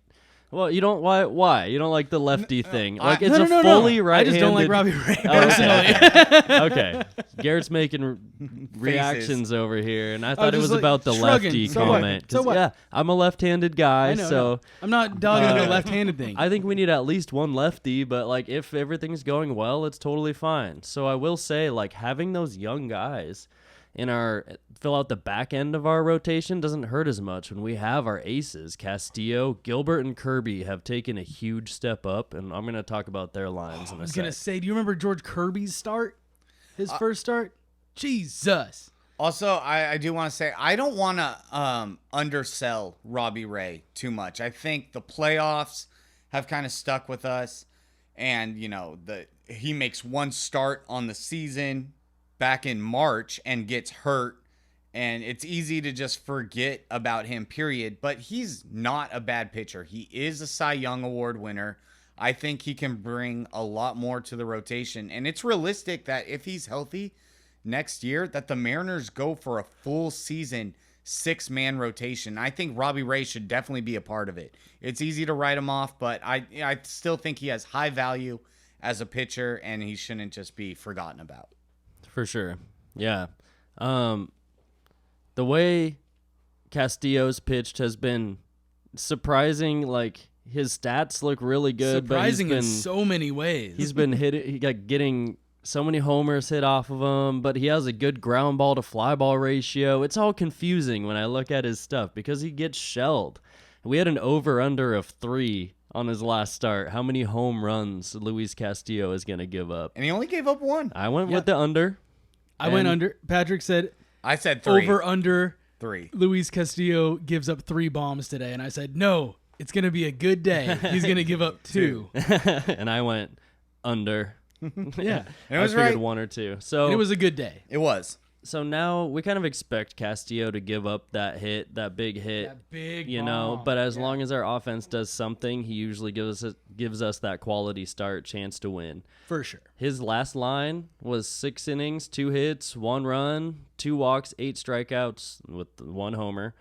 Well, you don't why you don't like the lefty thing? Like it's a fully I right-handed. just don't like Robbie Ray Oh, personally. Okay, Garrett's making reactions over here, and I thought it just was like about the shrugging. lefty So what? comment. So 'Cause, what? yeah, I'm a left-handed guy, I know, so I'm not dogging the left-handed thing. I think we need at least one lefty. But like, if everything's going well, it's totally fine. So I will say, like, having those young guys in our fill out the back end of our rotation doesn't hurt as much when we have our aces. Castillo, Gilbert, and Kirby have taken a huge step up, and I'm going to talk about their lines in a I was second. gonna say, do you remember George Kirby's start? His first start? Jesus. also, I do want to say I don't want to undersell Robbie Ray too much. I think the playoffs have kind of stuck with us, and he makes one start on the season back in March and gets hurt, and it's easy to just forget about him, period. But he's not a bad pitcher. He is a Cy Young Award winner. I think he can bring a lot more to the rotation, and it's realistic that if he's healthy next year, that the Mariners go for a full season 6-man rotation. I think Robbie Ray should definitely be a part of it. It's easy to write him off, but I still think he has high value as a pitcher, and he shouldn't just be forgotten about. For sure. Yeah. The way Castillo's pitched has been surprising. Like, his stats look really good. Surprising but in so many ways. he's been getting so many homers hit off of him, but he has a good ground ball to fly ball ratio. It's all confusing when I look at his stuff because he gets shelled. We had an over-under of 3 on his last start. How many home runs Luis Castillo is going to give up? And he only gave up one. I went with the under. I went under. Patrick said I said 3. over under 3. Luis Castillo gives up 3 bombs today. And I said, no, it's going to be a good day. He's going to give up 2. And I went under. Yeah. It was I figured right. 1 or 2. So And it was a good day. It was. So now we kind of expect Castillo to give up that big hit, That big know. bomb. But as Yeah. long as our offense does something, he usually gives us that quality start, chance to win. For sure. His last line was 6 innings, 2 hits, 1 run, 2 walks, 8 strikeouts with 1 homer,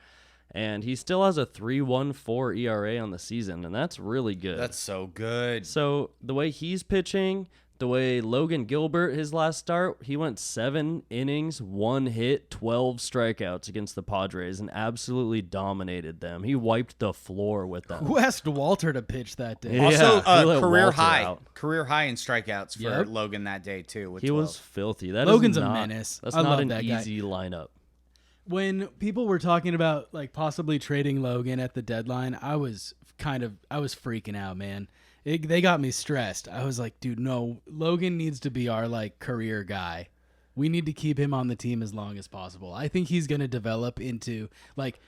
and he still has a 3.14 ERA on the season, and that's really good. That's so good. So the way he's pitching, the way Logan Gilbert, his last start, he went 7 innings, 1 hit, 12 strikeouts against the Padres and absolutely dominated them. He wiped the floor with them. Who asked Walter to pitch that day? Yeah. Also, he let career Walter high out. in strikeouts for Yep. Logan that day too. With He 12. was filthy. That Logan's is a not, menace. That's I not love an that guy. easy lineup. When people were talking about like possibly trading Logan at the deadline, I was freaking out, man. They got me stressed. I was like, dude, no, Logan needs to be our like career guy. We need to keep him on the team as long as possible. I think he's going to develop into like,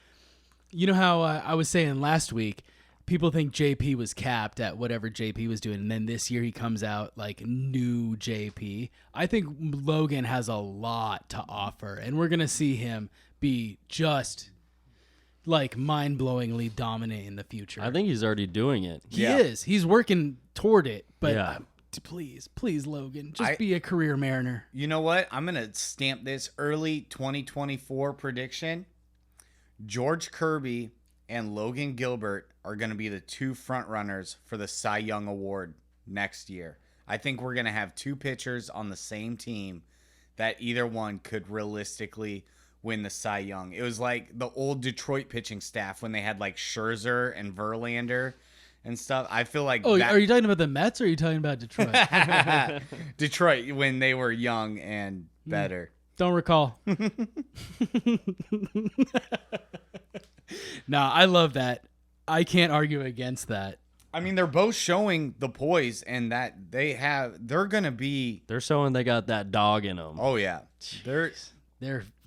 you know how I was saying last week, people think JP was capped at whatever JP was doing, and then this year he comes out like new JP. I think Logan has a lot to offer, and we're going to see him be just like mind-blowingly dominant in the future. I think he's already doing it. he Yeah. is. He's working toward it, but Yeah. please, Logan, just be a career Mariner. You know what? I'm gonna stamp this early 2024 prediction. George Kirby and Logan Gilbert are gonna be the 2 front runners for the Cy Young Award next year. I think we're gonna have 2 pitchers on the same team that either one could realistically win the Cy Young. It was like the old Detroit pitching staff when they had like Scherzer and Verlander and stuff. I feel like Oh, that- are you talking about the Mets or are you talking about Detroit? Detroit when they were young and better. Don't recall. Nah, I love that. I can't argue against that. I mean, they're both showing the poise and that they're going to be. They're showing they got that dog in them. Oh, yeah. They're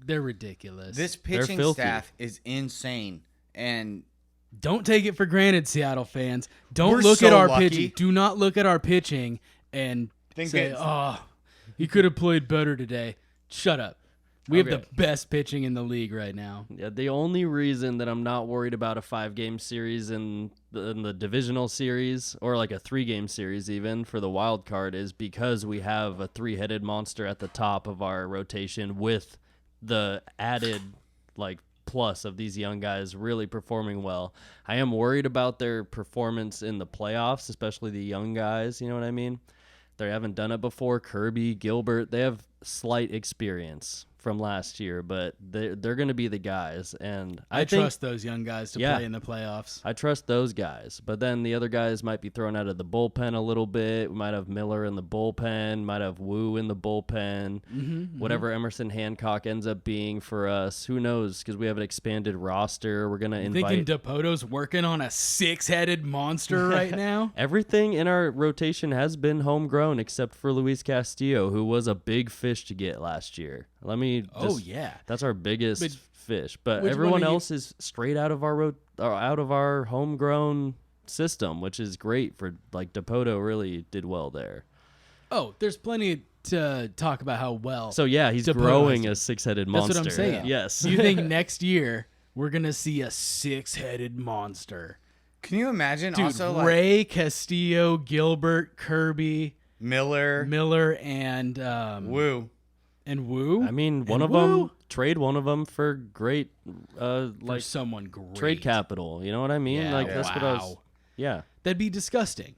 They're ridiculous. This pitching filthy. staff is insane. And Don't take it for granted, Seattle fans. Don't We're look so at our lucky. pitching. Do not look at our pitching and say, it's- "Oh, he could have played better today." Shut up. We have Okay. the best pitching in the league right now. Yeah, the only reason that I'm not worried about a 5-game series in the divisional series, or like a 3-game series even for the wild card, is because we have a 3-headed monster at the top of our rotation with the added like plus of these young guys really performing well. I am worried about their performance in the playoffs, especially the young guys. You know what I mean? They haven't done it before. Kirby, Gilbert, they have slight experience from last year, but they're going to be the guys. And I think, trust those young guys to Yeah. play in the playoffs. I trust those guys. But then the other guys might be thrown out of the bullpen a little bit. We might have Miller in the bullpen, might have Wu in the bullpen. Whatever Emerson Hancock ends up being for us, who knows? Because we have an expanded roster. We're going to Thinking invite... DePoto's working on a 6-headed monster right now? Everything in our rotation has been homegrown except for Luis Castillo, who was a big fish to get last year. Let me Oh, just, yeah. that's our biggest But fish. But which everyone one are you- else is straight out of our homegrown system, which is great for like DePoto really did well there. Oh, there's plenty to talk about how well. So yeah, he's DePoto growing has a 6-headed That's monster. what I'm saying. Yes. Do you think next year we're going to see a 6-headed monster? can you imagine Dude, also like Ray, Castillo, Gilbert, Kirby, Miller, Miller, and Wu? Wu. I mean, one And of them Wu? trade one of them for great For like someone great. trade capital. You know what I mean? Yeah, like that's what I was. wow. Yeah. That'd be disgusting.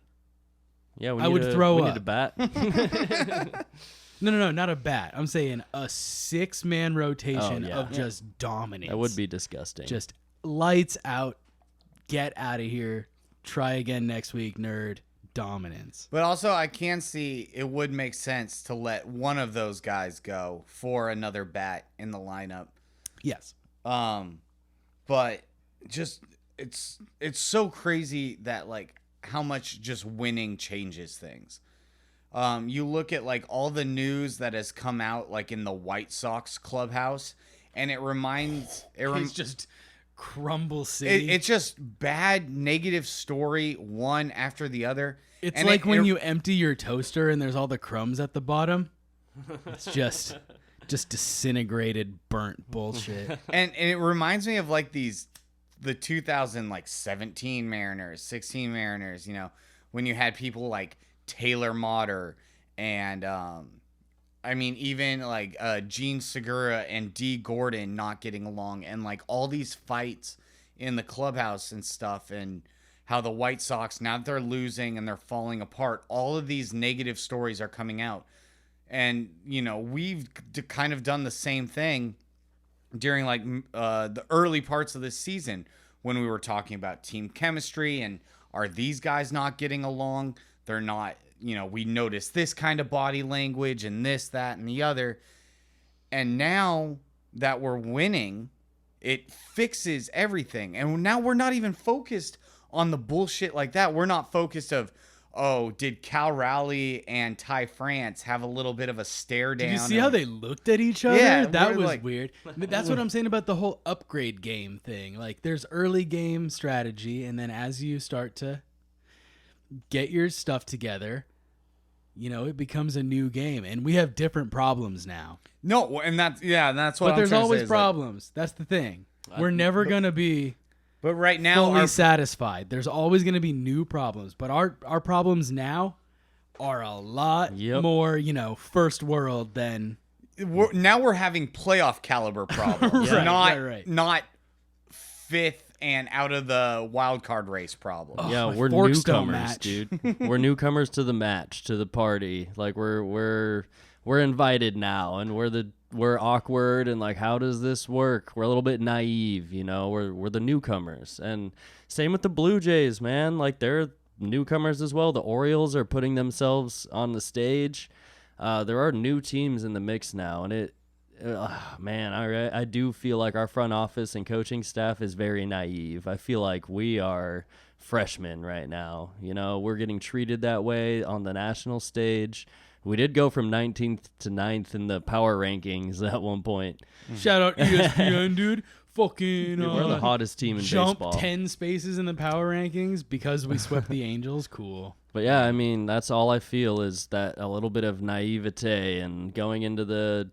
Yeah, I would throw we up. need a bat. No, not a bat. I'm saying a 6-man rotation Oh, yeah. of just dominance. That would be disgusting. just lights out. Get out of here. Try again next week, nerd. Dominance. But also, I can see it would make sense to let one of those guys go for another bat in the lineup. Yes. But just it's so crazy that like how much just winning changes things. You look at like all the news that has come out like in the White Sox clubhouse, and it reminds It's just crumble city. it's just bad negative story one after the other. It's And like it- when it- you empty your toaster and there's all the crumbs at the bottom. It's just disintegrated, burnt bullshit. and it reminds me of like the 2017 Mariners, 16 Mariners, you know, when you had people like Taylor Motter and I mean even like Gene Segura and D Gordon not getting along, and like all these fights in the clubhouse and stuff, and how the White Sox, now that they're losing and they're falling apart, all of these negative stories are coming out. And, you know, we've kind of done the same thing during like the early parts of this season when we were talking about team chemistry and are these guys not getting along? They're not, you know, we noticed this kind of body language and this, that, and the other. And now that we're winning, it fixes everything. And now we're not even focused on the bullshit like that. We're not focused of, oh, did Cal Raleigh and Ty France have a little bit of a stare down? Did you see how they looked at each other? Yeah, that we're was like- weird. That's what I'm saying about the whole upgrade game thing. Like, there's early game strategy, and then as you start to get your stuff together, you know, it becomes a new game, and we have different problems now. No, and that's what But I'm there's trying to always say is, like, problems. That's the thing. We're never gonna be but right now, fully our satisfied. There's always gonna be new problems, but our problems now are a lot Yep. more, you know, first world than now we're having playoff caliber problems, Right, not right. not fifth and out of the wild card race problems. Yeah, my we're forks don't newcomers, match. dude. We're newcomers to the match, to the party. Like we're invited now, and we're awkward, and like, how does this work? We're a little bit naive, you know. We're the newcomers, and same with the Blue Jays, man. Like they're newcomers as well. The Orioles are putting themselves on the stage. There are new teams in the mix now, and man, I do feel like our front office and coaching staff is very naive. I feel like we are freshmen right now. You know, we're getting treated that way on the national stage. We did go from 19th to 9th in the power rankings at one point. Shout out ESPN, dude. Fucking We're the hottest team in jump baseball. 10 spaces in the power rankings because we swept the Angels. Cool. But yeah, I mean, that's all I feel is that a little bit of naivete and going into the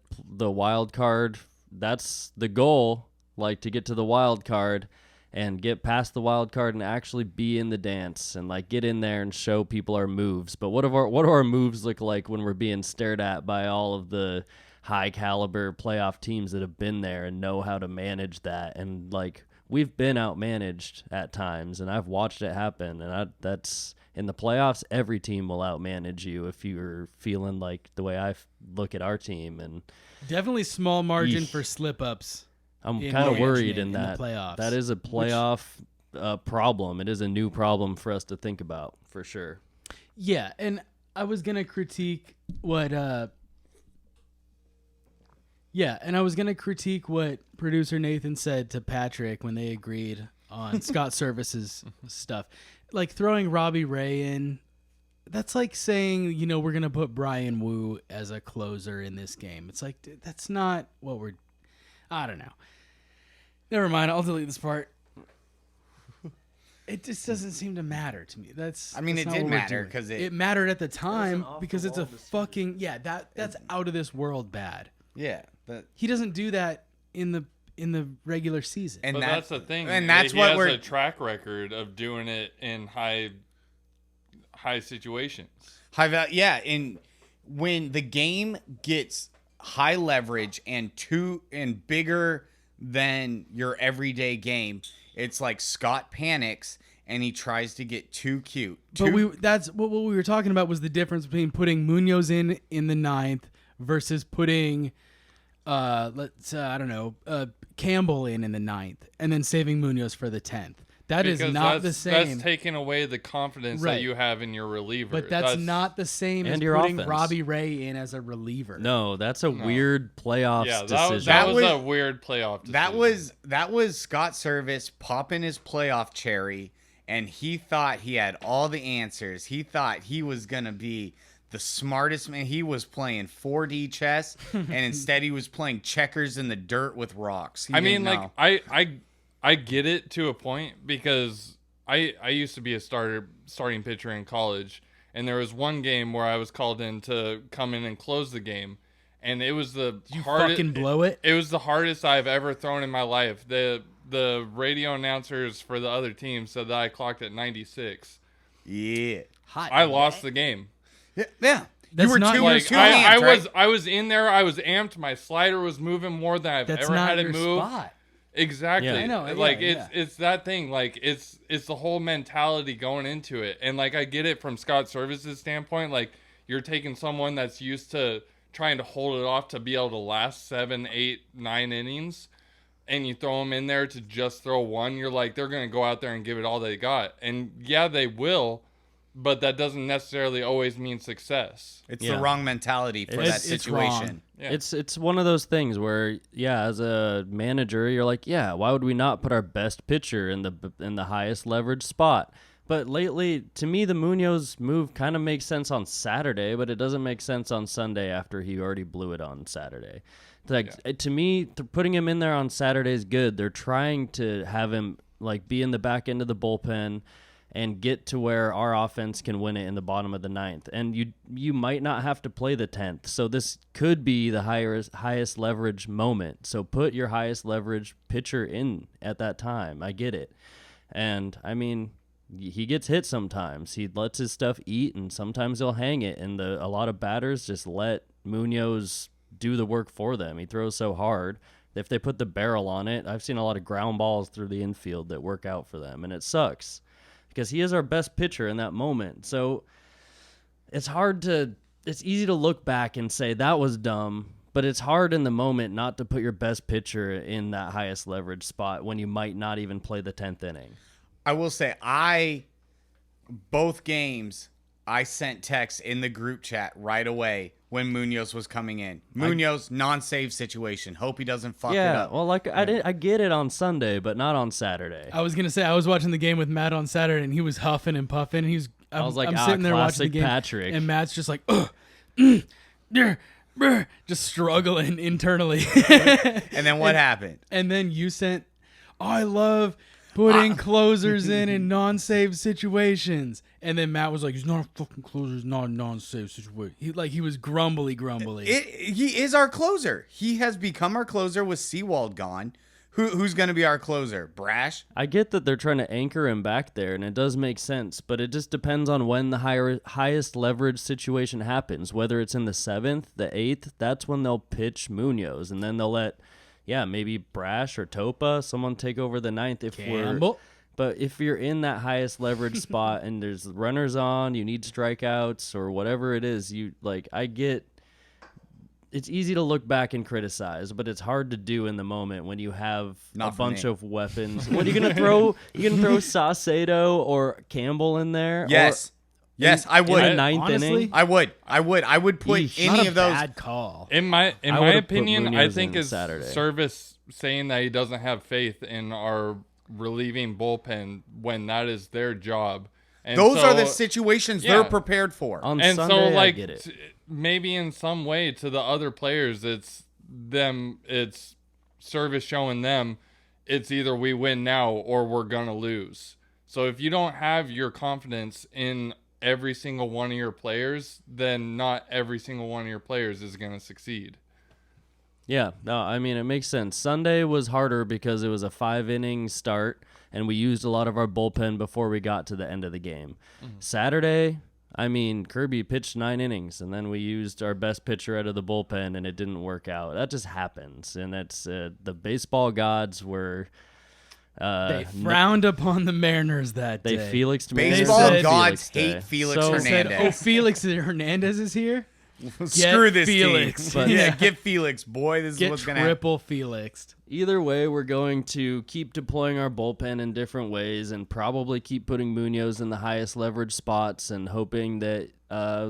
wild card. That's the goal, like to get to the wild card and get past the wild card and actually be in the dance and like get in there and show people our moves. But what do our moves look like when we're being stared at by all of the high caliber playoff teams that have been there and know how to manage that? And like we've been outmanaged at times, and I've watched it happen. And that's in the playoffs, every team will outmanage you if you're feeling like the way I look at our team. And definitely small margin for slip ups. I'm kind of worried in the that. playoffs. That is a playoff problem. It is a new problem for us to think about, for sure. Yeah, and I was gonna critique what. Producer Nathan said to Patrick when they agreed on Scott Service's stuff, like throwing Robbie Ray in. That's like saying, we're gonna put Brian Wu as a closer in this game. It's like that's not what we're. I don't know. Never mind. I'll delete this part. It just doesn't seem to matter to me. It not did what we're matter doing. because it mattered at the time off because the it's a wall fucking that's out of this world bad. yeah. He doesn't do that in the regular season. And But that's the thing. And that's he what has we're a track record of doing it in high situations. high value. Yeah, and when the game gets high leverage and bigger than your everyday game, it's like Scott panics and he tries to get too cute. But that's what we were talking about was the difference between putting Munoz in the 9th versus putting Campbell in the 9th and then saving Munoz for the 10th. That is Because not the same. That's taking away the confidence Right. that you have in your reliever. But that's not the same as And your putting offense. Robbie Ray in as a reliever. No, that's a weird playoffs Yeah, decision. that was was- a weird playoff decision. That was Scott Service popping his playoff cherry, and he thought he had all the answers. He thought he was gonna be the smartest man. He was playing 4D chess, and instead he was playing checkers in the dirt with rocks. He I mean, didn't like know. I get it to a point because I used to be a starting pitcher in college, and there was one game where I was called in to come in and close the game, and it was the You hardest. fucking blow it. It was the hardest I've ever thrown in my life. The radio announcers for the other team said that I clocked at 96. Yeah. I lost the game. Yeah. That's you were not two, like- two I hands, right? I was in there. I was amped. My slider was moving more than I've That's ever not had it your move. spot. Exactly. Yeah. I know, Like yeah. it's that thing. Like it's the whole mentality going into it. And like I get it from Scott Service's standpoint. Like you're taking someone that's used to trying to hold it off to be able to last 7, 8, 9 innings, and you throw them in there to just throw one. You're like they're gonna go out there and give it all they got. And yeah, they will. But that doesn't necessarily always mean success. It's Yeah. the wrong mentality for that It's wrong. situation. Yeah. It's one of those things where, yeah, as a manager, you're like, yeah, why would we not put our best pitcher in the highest leverage spot? But lately, to me, the Munoz move kind of makes sense on Saturday, but it doesn't make sense on Sunday after he already blew it on Saturday. Like to me, putting him in there on Saturday is good. They're trying to have him like be in the back end of the bullpen and get to where our offense can win it in the bottom of the 9th. And you might not have to play the 10th. So this could be the highest leverage moment. So put your highest leverage pitcher in at that time. I get it. And, I mean, he gets hit sometimes. He lets his stuff eat, and sometimes he'll hang it. And a lot of batters just let Munoz do the work for them. He throws so hard. If they put the barrel on it, I've seen a lot of ground balls through the infield that work out for them, and it sucks. Because he is our best pitcher in that moment. So it's easy to look back and say that was dumb, but it's hard in the moment not to put your best pitcher in that highest leverage spot when you might not even play the 10th inning. I will say, both games, I sent texts in the group chat right away when Munoz was coming in. Munoz, non-save situation. Hope he doesn't fuck it Yeah, up. well, like I get it on Sunday, but not on Saturday. I was gonna say I was watching the game with Matt on Saturday, and he was huffing and puffing. I was like, I'm sitting there watching the classic game, Patrick. and Matt's just like, ugh, just struggling internally. And then what happened? And then you sent, I love putting closers in non-save situations. And then Matt was like, he's not a fucking closer. He's not a non-save situation. He was grumbly. He is our closer. He has become our closer with Seawald gone. Who's going to be our closer? Brash? I get that they're trying to anchor him back there, and it does make sense, but it just depends on when the highest leverage situation happens. Whether it's in the 7th, the 8th, that's when they'll pitch Munoz, and then they'll let, maybe Brash or Topa, someone take over the 9th. But if you're in that highest leverage spot and there's runners on, you need strikeouts or whatever it is, I get. It's easy to look back and criticize, but it's hard to do in the moment when you have a bunch of weapons. What are you gonna throw? You gonna throw Saucedo or Campbell in there? Yes. Yes, I would. In the 9th Honestly? inning? I would put Yeesh. any Not of those. bad call. In my would've put opinion, I Munoz think in his Saturday. service saying that he doesn't have faith in our relieving bullpen when that is their job. And Those so, are the situations yeah. they're prepared for. On and Sunday, so I like get it. maybe in some way to the other players it's service showing them it's either we win now or we're gonna lose. So if you don't have your confidence in every single one of your players, then not every single one of your players is gonna succeed. Yeah, no, I mean, it makes sense. Sunday was harder because it was a 5-inning start, and we used a lot of our bullpen before we got to the end of the game. Saturday, I mean, Kirby pitched 9 innings, and then we used our best pitcher out of the bullpen, and it didn't work out. That just happens, and that's the baseball gods were... They frowned upon the Mariners that day. They Felixed me. Baseball They said gods Felix hate Felix So- said, Hernandez. Felix Hernandez is here? Screw this Felix. team. But- Yeah, get Felix, boy. This is Get what's going to happen. triple Felixed. Either way, we're going to keep deploying our bullpen in different ways and probably keep putting Munoz in the highest leverage spots and hoping that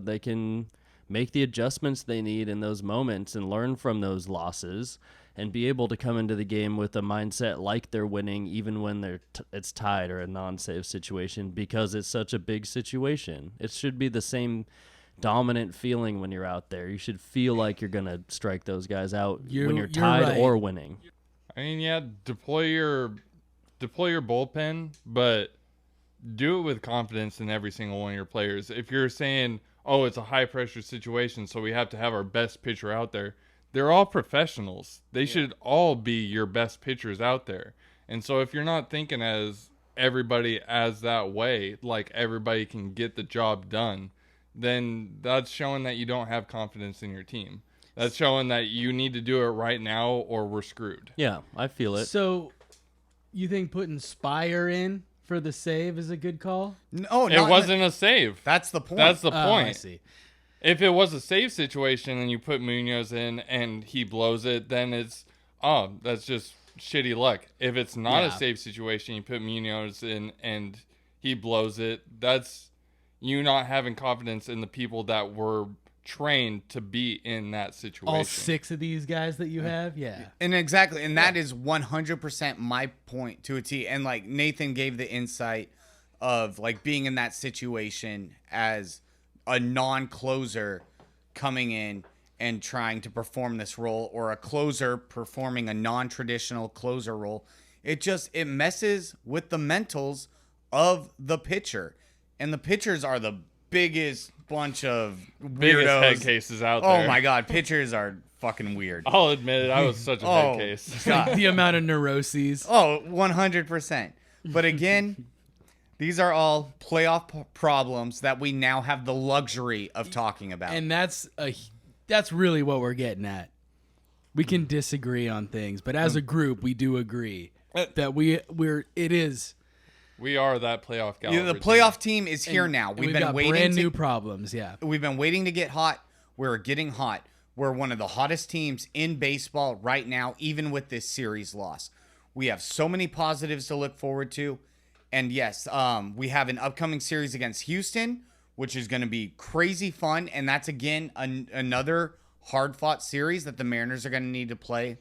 they can make the adjustments they need in those moments and learn from those losses and be able to come into the game with a mindset like they're winning even when it's tied or a non-save situation because it's such a big situation. It should be the same dominant feeling when you're out there. You should feel like you're going to strike those guys out when you're You're tied right. or winning. I mean, yeah, deploy your bullpen, but do it with confidence in every single one of your players. If you're saying, "Oh, it's a high pressure situation, so we have to have our best pitcher out there," they're all professionals. They should all be your best pitchers out there. And so if you're not thinking as everybody as that way, like everybody can get the job done, then that's showing that you don't have confidence in your team. That's showing that you need to do it right now or we're screwed. Yeah, I feel it. So, you think putting Spire in for the save is a good call? No, It wasn't a save. That's the point. That's the Oh, point. I see. If it was a save situation and you put Munoz in and he blows it, then it's, that's just shitty luck. If it's not a Yeah. save situation, you put Munoz in and he blows it, that's you not having confidence in the people that were trained to be in that situation. All 6 of these guys that you have? Yeah. And exactly, and that is 100% my point to a T. And like Nathan gave the insight of like being in that situation as a non-closer coming in and trying to perform this role, or a closer performing a non-traditional closer role. It messes with the mentals of the pitcher. And the pitchers are the biggest bunch of Biggest weirdos. head cases out there. Oh my God, pitchers are fucking weird. I'll admit it. I was such a head case. God. The amount of neuroses. Oh, 100%. But again, these are all playoff problems that we now have the luxury of talking about. And that's really what we're getting at. We can disagree on things, but as a group, we do agree that it is. We are that playoff guy. The playoff team is here now. We've been got waiting brand to, new problems. Yeah. We've been waiting to get hot. We're getting hot. We're one of the hottest teams in baseball right now, even with this series loss. We have so many positives to look forward to. And yes, we have an upcoming series against Houston, which is going to be crazy fun. And that's, again, another hard-fought series that the Mariners are going to need to play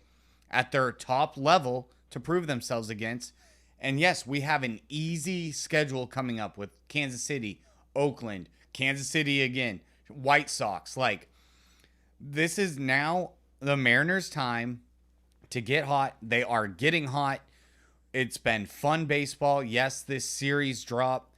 at their top level to prove themselves against. And yes, we have an easy schedule coming up with Kansas City, Oakland, Kansas City again, White Sox. Like, This is now the Mariners' time to get hot. They are getting hot. It's been fun baseball. Yes, this series drop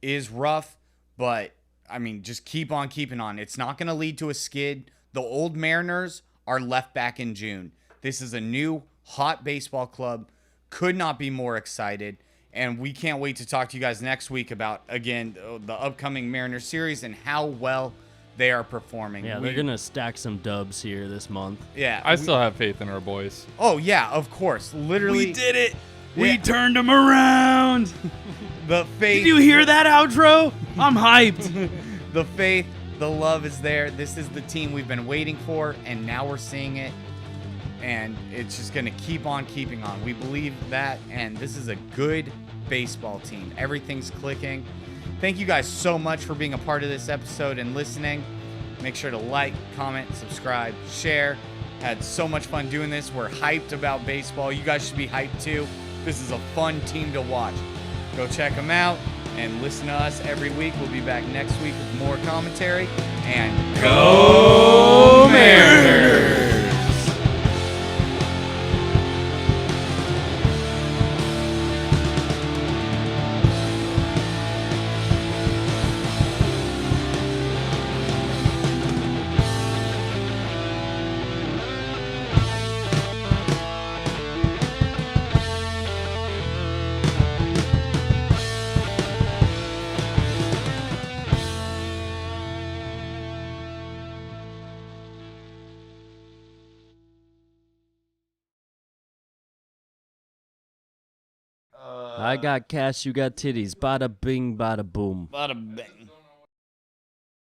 is rough, but I mean, just keep on keeping on. It's not going to lead to a skid. The old Mariners are left back in June. This is a new hot baseball club. Could not be more excited. And we can't wait to talk to you guys next week about, again, the upcoming Mariners series and how well they are performing. Yeah, they're going to stack some dubs here this month. Yeah. I still have faith in our boys. Oh, yeah, of course. Literally. We did it. Yeah. We turned them around. The faith. Did you hear that outro? I'm hyped. The faith, the love is there. This is the team we've been waiting for, and now we're seeing it. And it's just going to keep on keeping on. We believe that, and this is a good baseball team. Everything's clicking. Thank you guys so much for being a part of this episode and listening. Make sure to like, comment, subscribe, share. Had so much fun doing this. We're hyped about baseball. You guys should be hyped too. This is a fun team to watch. Go check them out and listen to us every week. We'll be back next week with more commentary. And go Mariners! I got cash, you got titties. Bada bing, bada boom. Bada bing.